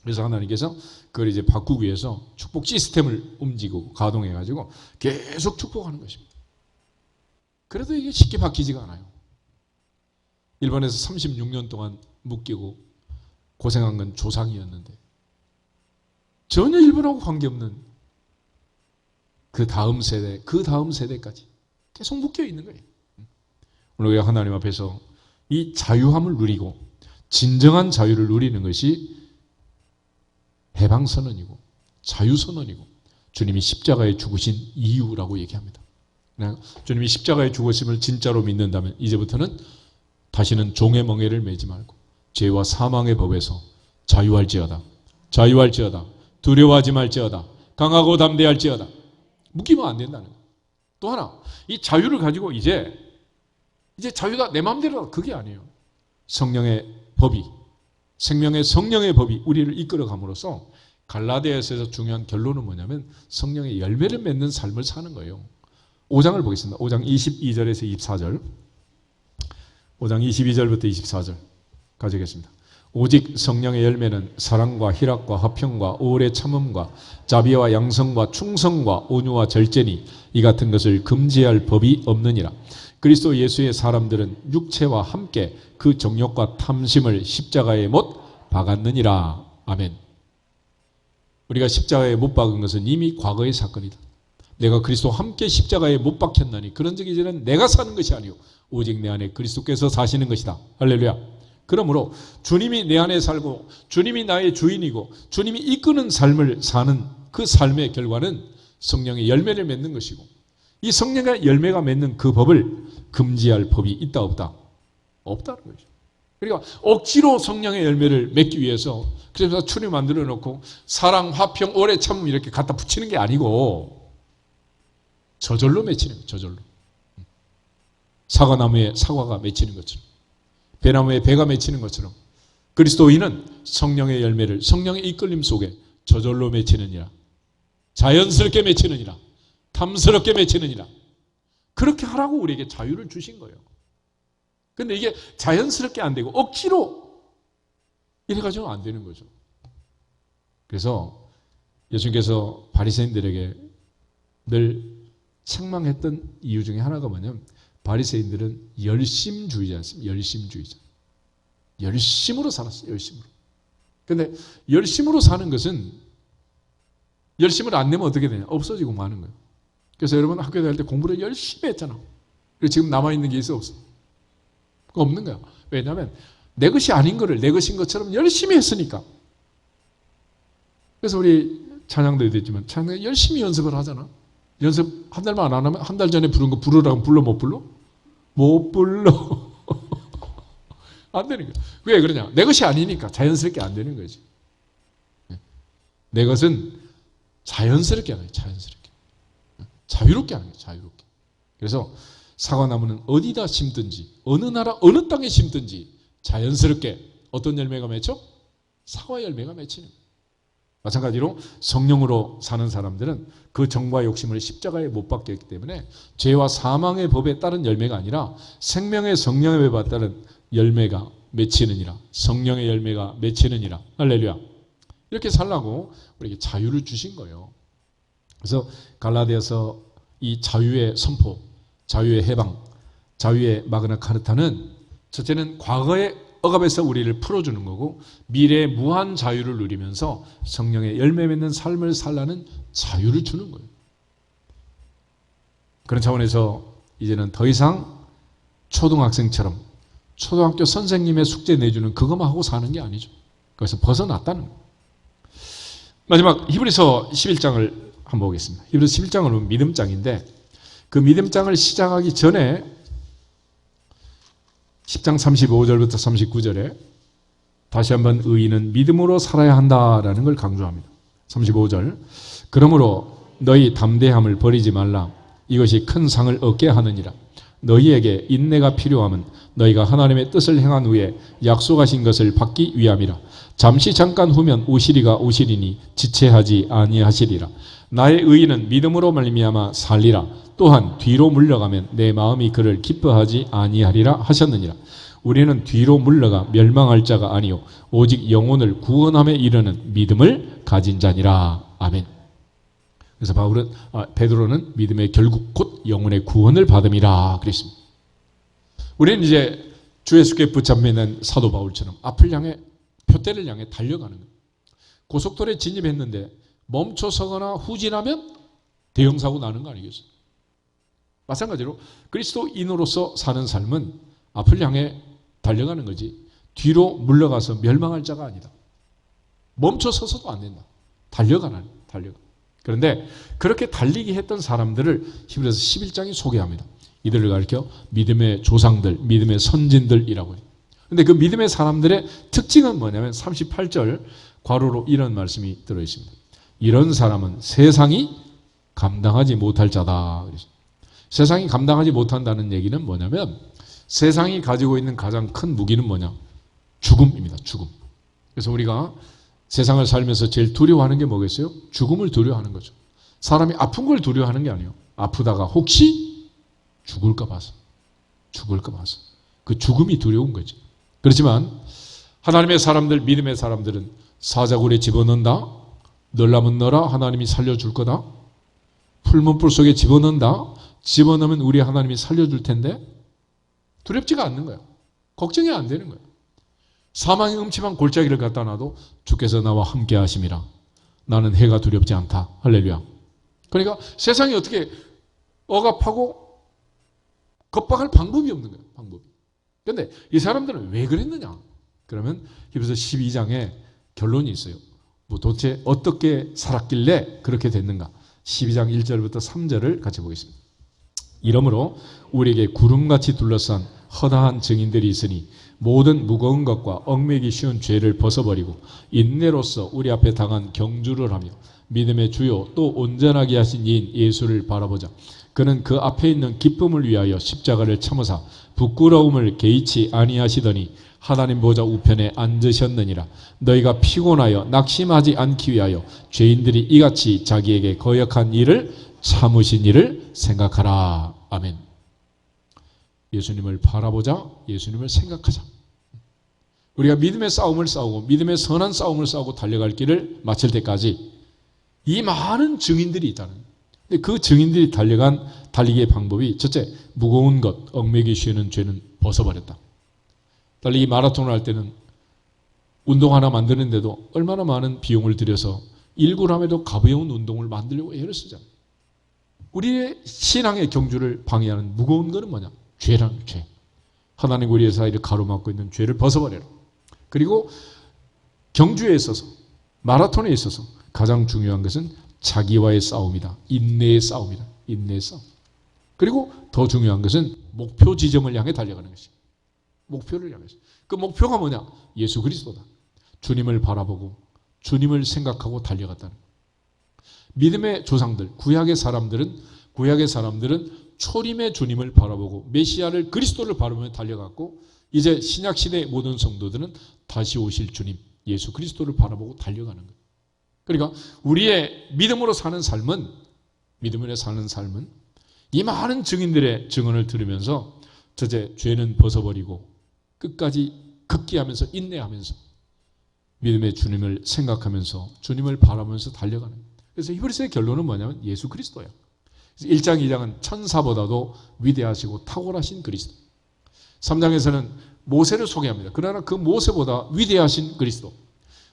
S1: 그래서 하나님께서 그걸 이제 바꾸기 위해서 축복 시스템을 움직이고 가동해가지고 계속 축복하는 것입니다. 그래도 이게 쉽게 바뀌지가 않아요. 일본에서 36년 동안 묶이고 고생한 건 조상이었는데 전혀 일본하고 관계없는 그 다음 세대까지 계속 묶여 있는 거예요. 오늘 우리가 하나님 앞에서 이 자유함을 누리고 진정한 자유를 누리는 것이 해방선언이고 자유선언이고 주님이 십자가에 죽으신 이유라고 얘기합니다. 주님이 십자가에 죽으심을 진짜로 믿는다면 이제부터는 다시는 종의 멍에를 매지 말고 죄와 사망의 법에서 자유할지어다. 자유할지어다. 두려워하지 말지어다. 강하고 담대할지어다. 묶이면 안 된다는 거예요. 또 하나, 이 자유를 가지고 이제 자유다 내 마음대로다 그게 아니에요. 성령의 법이, 생명의 성령의 법이 우리를 이끌어감으로써 갈라디아서에서 중요한 결론은 뭐냐면 성령의 열매를 맺는 삶을 사는 거예요. 5장을 보겠습니다. 5장 22절에서 24절. 5장 22절부터 24절 가져오겠습니다. 오직 성령의 열매는 사랑과 희락과 화평과 오래 참음과 자비와 양성과 충성과 온유와 절제니 이 같은 것을 금지할 법이 없느니라. 그리스도 예수의 사람들은 육체와 함께 그 정욕과 탐심을 십자가에 못 박았느니라. 아멘. 우리가 십자가에 못 박은 것은 이미 과거의 사건이다. 내가 그리스도와 함께 십자가에 못 박혔나니 그런 적이 이제는 내가 사는 것이 아니오 오직 내 안에 그리스도께서 사시는 것이다. 할렐루야. 그러므로 주님이 내 안에 살고 주님이 나의 주인이고 주님이 이끄는 삶을 사는 그 삶의 결과는 성령의 열매를 맺는 것이고 이 성령의 열매가 맺는 그 법을 금지할 법이 있다 없다? 없다는 거죠. 그러니까 억지로 성령의 열매를 맺기 위해서 그래서 추리 만들어 놓고 사랑, 화평, 오래 참음 이렇게 갖다 붙이는 게 아니고 저절로 맺히는 거예요. 저절로. 사과나무에 사과가 맺히는 것처럼 배나무에 배가 맺히는 것처럼 그리스도인은 성령의 열매를 성령의 이끌림 속에 저절로 맺히느니라. 자연스럽게 맺히느니라. 탐스럽게 맺히느니라. 그렇게 하라고 우리에게 자유를 주신 거예요. 근데 이게 자연스럽게 안 되고 억지로 이래가지고는 안 되는 거죠. 그래서 예수님께서 바리새인들에게 늘 책망했던 이유 중에 하나가 뭐냐면 바리새인들은 열심주의자였습니다. 열심주의자. 열심으로 살았어요. 열심으로. 근데 열심으로 사는 것은 열심을 안 내면 어떻게 되냐? 없어지고 마는 거예요. 그래서 여러분 학교 다닐 때 공부를 열심히 했잖아. 그리고 지금 남아있는 게 있어 없어? 없는 거야. 왜냐하면 내 것이 아닌 거를 내 것인 것처럼 열심히 했으니까. 그래서 우리 찬양도 됐지만 찬양 열심히 연습을 하잖아. 연습 한 달만 안 하면 한 달 전에 부른 거 부르라고 불러 못 불러? 못 불러. 안 되는 거야. 왜 그러냐? 내 것이 아니니까 자연스럽게 안 되는 거지. 내 것은 자연스럽게 하는 거야. 자연스럽게. 자유롭게 하는 거야. 자유롭게. 그래서 사과나무는 어디다 심든지 어느 나라 어느 땅에 심든지 자연스럽게 어떤 열매가 맺혀? 사과 열매가 맺히는 거야. 마찬가지로 성령으로 사는 사람들은 그 정과 욕심을 십자가에 못 박게 했기 때문에 죄와 사망의 법에 따른 열매가 아니라 생명의 성령의 법에 따른 열매가 맺히느니라. 성령의 열매가 맺히느니라. 할렐루야. 이렇게 살라고 우리에게 자유를 주신 거예요. 그래서 갈라디아서 이 자유의 선포, 자유의 해방, 자유의 마그나 카르타는 첫째는 과거의 억압에서 우리를 풀어주는 거고 미래의 무한 자유를 누리면서 성령의 열매 맺는 삶을 살라는 자유를 주는 거예요. 그런 차원에서 이제는 더 이상 초등학생처럼 초등학교 선생님의 숙제 내주는 그것만 하고 사는 게 아니죠. 그래서 벗어났다는 거예요. 마지막 히브리서 11장을 한번 보겠습니다. 히브리서 11장은 믿음장인데 그 믿음장을 시작하기 전에 10장 35절부터 39절에 다시 한번 의인은 믿음으로 살아야 한다라는 걸 강조합니다. 35절 그러므로 너희 담대함을 버리지 말라. 이것이 큰 상을 얻게 하느니라. 너희에게 인내가 필요함은 너희가 하나님의 뜻을 행한 후에 약속하신 것을 받기 위함이라. 잠시 잠깐 후면 오시리가 오시리니 지체하지 아니하시리라. 나의 의인은 믿음으로 말미암아 살리라. 또한 뒤로 물러가면 내 마음이 그를 기뻐하지 아니하리라 하셨느니라. 우리는 뒤로 물러가 멸망할 자가 아니요 오직 영혼을 구원함에 이르는 믿음을 가진 자니라. 아멘. 그래서 베드로는 믿음의 결국 곧 영혼의 구원을 받음이라 그랬습니다. 우리는 이제 주 예수께 붙잡히는 사도 바울처럼 앞을 향해 표대를 향해 달려가는 거예요. 고속도로에 진입했는데 멈춰서거나 후진하면 대형사고 나는 거 아니겠어요? 마찬가지로 그리스도인으로서 사는 삶은 앞을 향해 달려가는 거지 뒤로 물러가서 멸망할 자가 아니다. 멈춰서서도 안 된다. 달려가. 그런데 그렇게 달리게 했던 사람들을 히브리서 11장이 소개합니다. 이들을 가리켜 믿음의 조상들, 믿음의 선진들이라고 해요. 그런데 그 믿음의 사람들의 특징은 뭐냐면 38절 괄호로 이런 말씀이 들어있습니다. 이런 사람은 세상이 감당하지 못할 자다. 세상이 감당하지 못한다는 얘기는 뭐냐면 세상이 가지고 있는 가장 큰 무기는 뭐냐? 죽음입니다. 죽음. 그래서 우리가 세상을 살면서 제일 두려워하는 게 뭐겠어요? 죽음을 두려워하는 거죠. 사람이 아픈 걸 두려워하는 게 아니에요. 아프다가 혹시 죽을까 봐서. 그 죽음이 두려운 거지. 그렇지만 하나님의 사람들, 믿음의 사람들은 사자굴에 집어넣는다. 넣으려면 넣어라. 하나님이 살려줄 거다. 풀문불 속에 집어넣는다. 집어넣으면 우리 하나님이 살려줄 텐데 두렵지가 않는 거야. 걱정이 안 되는 거야. 사망의 음침한 골짜기를 갖다 놔도 주께서 나와 함께 하심이라. 나는 해가 두렵지 않다. 할렐루야. 그러니까 세상이 어떻게 억압하고 겁박할 방법이 없는 거예요. 방법이. 그런데 이 사람들은 왜 그랬느냐? 그러면 히브리서 12장에 결론이 있어요. 뭐 도대체 어떻게 살았길래 그렇게 됐는가? 12장 1절부터 3절을 같이 보겠습니다. 이러므로 우리에게 구름같이 둘러싼 허다한 증인들이 있으니 모든 무거운 것과 얽매기 쉬운 죄를 벗어버리고 인내로서 우리 앞에 당한 경주를 하며 믿음의 주요 또 온전하게 하신 이인 예수를 바라보자. 그는 그 앞에 있는 기쁨을 위하여 십자가를 참으사 부끄러움을 개의치 아니하시더니 하나님 보좌 우편에 앉으셨느니라. 너희가 피곤하여 낙심하지 않기 위하여 죄인들이 이같이 자기에게 거역한 일을 참으신 일을 생각하라. 아멘. 예수님을 바라보자. 예수님을 생각하자. 우리가 믿음의 싸움을 싸우고 믿음의 선한 싸움을 싸우고 달려갈 길을 마칠 때까지 이 많은 증인들이 있다는 거예요. 근데 그 증인들이 달리기의 방법이 첫째, 무거운 것, 얽매기 쉬는 죄는 벗어버렸다. 달리기 마라톤을 할 때는 운동 하나 만드는데도 얼마나 많은 비용을 들여서 1g에도 가벼운 운동을 만들려고 애를 쓰잖아요. 우리의 신앙의 경주를 방해하는 무거운 것은 뭐냐? 죄라는 죄. 하나님 우리의 사이를 가로막고 있는 죄를 벗어버려라. 그리고 경주에 있어서 마라톤에 있어서 가장 중요한 것은 자기와의 싸움이다. 인내의 싸움이다. 인내의 싸움. 그리고 더 중요한 것은 목표 지점을 향해 달려가는 것이다. 목표를 향해서. 그 목표가 뭐냐? 예수 그리스도다. 주님을 바라보고 주님을 생각하고 달려갔다는 거예요. 믿음의 조상들, 구약의 사람들은 초림의 주님을 바라보고 메시아를 그리스도를 바라보며 달려갔고 이제 신약시대의 모든 성도들은 다시 오실 주님 예수 그리스도를 바라보고 달려가는 거예요. 그러니까 우리의 믿음으로 사는 삶은 이 많은 증인들의 증언을 들으면서 첫째 죄는 벗어버리고 끝까지 극기하면서 인내하면서 믿음의 주님을 생각하면서 주님을 바라보면서 달려가는 거예요. 그래서 히브리서의 결론은 뭐냐면 예수 그리스도예요. 1장, 2장은 천사보다도 위대하시고 탁월하신 그리스도. 3장에서는 모세를 소개합니다. 그러나 그 모세보다 위대하신 그리스도.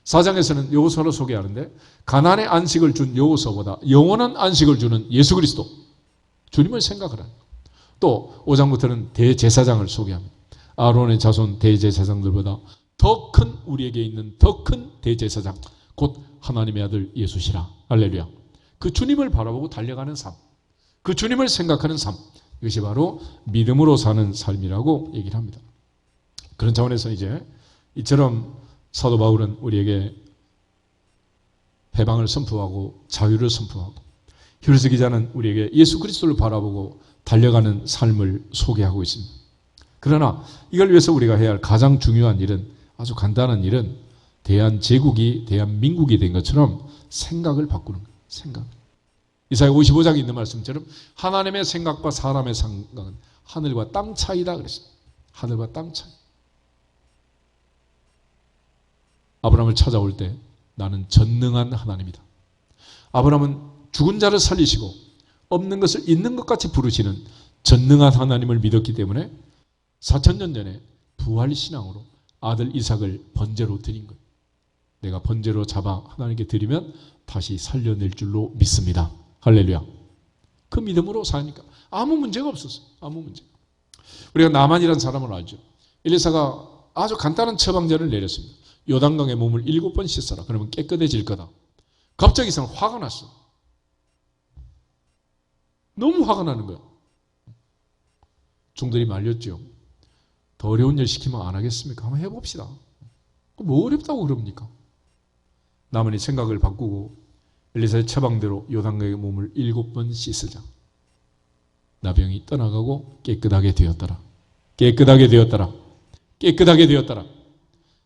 S1: 4장에서는 여호수아를 소개하는데 가나안의 안식을 준 여호수아보다 영원한 안식을 주는 예수 그리스도. 주님을 생각하라. 또 5장부터는 대제사장을 소개합니다. 아론의 자손 대제사장들보다 더 큰 우리에게 있는 더 큰 대제사장 곧 하나님의 아들 예수시라. 할렐루야. 그 주님을 바라보고 달려가는 삶, 그 주님을 생각하는 삶, 이것이 바로 믿음으로 사는 삶이라고 얘기를 합니다. 그런 차원에서 이제 이처럼 사도 바울은 우리에게 해방을 선포하고 자유를 선포하고 히브리서 기자는 우리에게 예수 그리스도를 바라보고 달려가는 삶을 소개하고 있습니다. 그러나 이걸 위해서 우리가 해야 할 가장 중요한 일은 아주 간단한 일은 대한제국이 대한민국이 된 것처럼 생각을 바꾸는 거예요. 생각. 이사야 55장에 있는 말씀처럼 하나님의 생각과 사람의 생각은 하늘과 땅 차이다 그랬어요. 하늘과 땅 차이. 아브라함을 찾아올 때 나는 전능한 하나님이다. 아브라함은 죽은 자를 살리시고 없는 것을 있는 것 같이 부르시는 전능한 하나님을 믿었기 때문에 4,000년 전에 부활신앙으로 아들 이삭을 번제로 드린 거예요. 내가 번제로 잡아 하나님께 드리면 다시 살려낼 줄로 믿습니다. 할렐루야. 그 믿음으로 사니까 아무 문제가 없었어요. 아무 문제. 우리가 나만이라는 사람을 알죠. 엘리사가 아주 간단한 처방전을 내렸습니다. 요단강에 몸을 7번 씻어라. 그러면 깨끗해질 거다. 갑자기 이상 화가 났어. 너무 화가 나는 거야. 종들이 말렸죠. 더 어려운 일 시키면 안 하겠습니까? 한번 해봅시다. 뭐 어렵다고 그럽니까? 나만이 생각을 바꾸고 엘리사의 처방대로 요단강에 몸을 7번 씻으자. 나병이 떠나가고 깨끗하게 되었더라. 깨끗하게 되었더라. 깨끗하게 되었더라.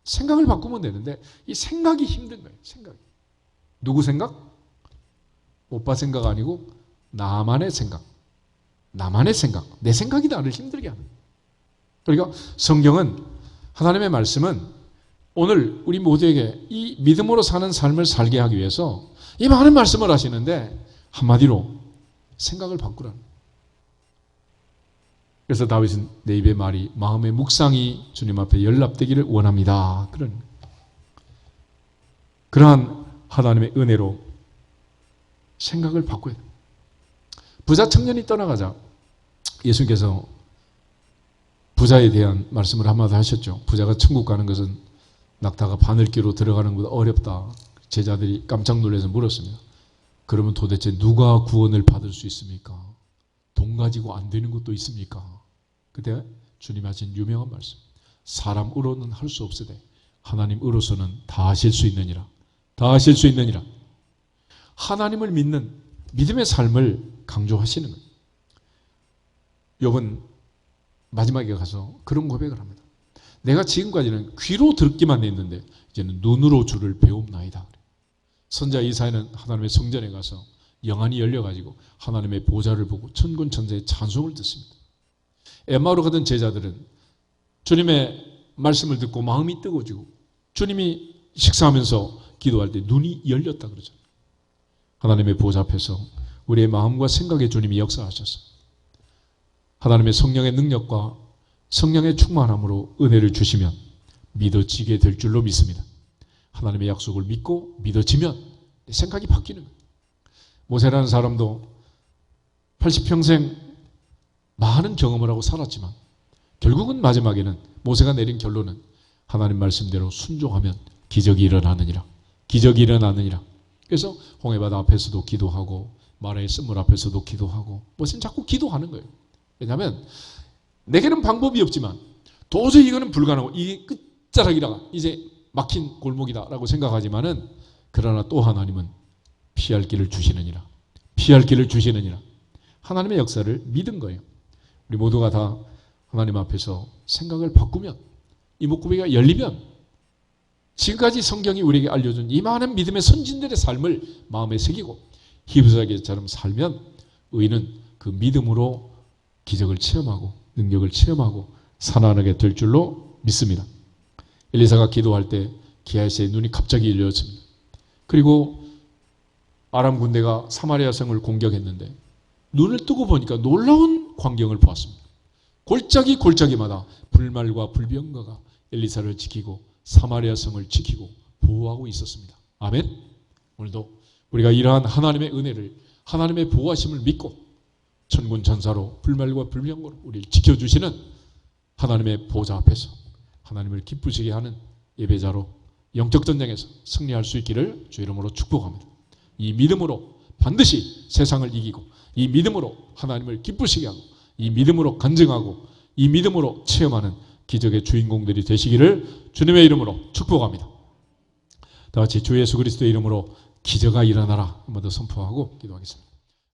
S1: 생각을 바꾸면 되는데 이 생각이 힘든 거예요. 생각이. 누구 생각? 오빠 생각 아니고 나만의 생각. 나만의 생각. 내 생각이 나를 힘들게 하는 거예요. 그러니까 성경은, 하나님의 말씀은 오늘 우리 모두에게 이 믿음으로 사는 삶을 살게 하기 위해서 이 많은 말씀을 하시는데 한마디로 생각을 바꾸라는 거예요. 그래서 다윗은 내 입의 말이 마음의 묵상이 주님 앞에 연락되기를 원합니다. 그러한 하나님의 은혜로 생각을 바꿔야 돼요. 부자 청년이 떠나가자 예수님께서 부자에 대한 말씀을 한마디 하셨죠. 부자가 천국 가는 것은 낙타가 바늘기로 들어가는 것보다 어렵다. 제자들이 깜짝 놀라서 물었습니다. 그러면 도대체 누가 구원을 받을 수 있습니까? 돈 가지고 안 되는 것도 있습니까? 그때 주님 하신 유명한 말씀. 사람으로는 할 수 없으되 하나님으로서는 다 하실 수 있느니라. 다 하실 수 있느니라. 하나님을 믿는 믿음의 삶을 강조하시는 거예요. 욥은 마지막에 가서 그런 고백을 합니다. 내가 지금까지는 귀로 듣기만 했는데 이제는 눈으로 주를 배움나이다. 선자 이사야는 하나님의 성전에 가서 영안이 열려가지고 하나님의 보좌를 보고 천군 천사의 찬송을 듣습니다. 엠마오로 가던 제자들은 주님의 말씀을 듣고 마음이 뜨거워지고 주님이 식사하면서 기도할 때 눈이 열렸다 그러죠. 하나님의 보좌 앞에서 우리의 마음과 생각에 주님이 역사하셔서 하나님의 성령의 능력과 성령의 충만함으로 은혜를 주시면 믿어지게 될 줄로 믿습니다. 하나님의 약속을 믿고 믿어지면 생각이 바뀌는 거예요. 모세라는 사람도 80평생 많은 경험을 하고 살았지만 결국은 마지막에는 모세가 내린 결론은 하나님 말씀대로 순종하면 기적이 일어나느니라. 기적이 일어나느니라. 그래서 홍해바다 앞에서도 기도하고 마라의 쓴물 앞에서도 기도하고 모세는 자꾸 기도하는 거예요. 왜냐하면 내게는 방법이 없지만 도저히 이거는 불가능하고 이게 끝자락이라 이제 막힌 골목이다라고 생각하지만은 그러나 또 하나님은 피할 길을 주시느니라. 피할 길을 주시느니라. 하나님의 역사를 믿은 거예요. 우리 모두가 다 하나님 앞에서 생각을 바꾸면 이 목구멍이가 열리면 지금까지 성경이 우리에게 알려준 이 많은 믿음의 선진들의 삶을 마음에 새기고 히브리서처럼 살면 의인은 그 믿음으로 기적을 체험하고 능력을 체험하고 살아나게 될 줄로 믿습니다. 엘리사가 기도할 때 기하시의 눈이 갑자기 열렸습니다. 그리고 아람 군대가 사마리아 성을 공격했는데 눈을 뜨고 보니까 놀라운 광경을 보았습니다. 골짜기마다 불말과 불병거가 엘리사를 지키고 사마리아 성을 지키고 보호하고 있었습니다. 아멘. 오늘도 우리가 이러한 하나님의 은혜를 하나님의 보호하심을 믿고 천군 천사로 불말과 불병거로 우리를 지켜주시는 하나님의 보좌 앞에서 하나님을 기쁘시게 하는 예배자로 영적 전쟁에서 승리할 수 있기를 주 이름으로 축복합니다. 이 믿음으로 반드시 세상을 이기고 이 믿음으로 하나님을 기쁘시게 하고 이 믿음으로 간증하고 이 믿음으로 체험하는 기적의 주인공들이 되시기를 주님의 이름으로 축복합니다. 다 같이 주 예수 그리스도의 이름으로 기적아 일어나라 한번 더 선포하고 기도하겠습니다.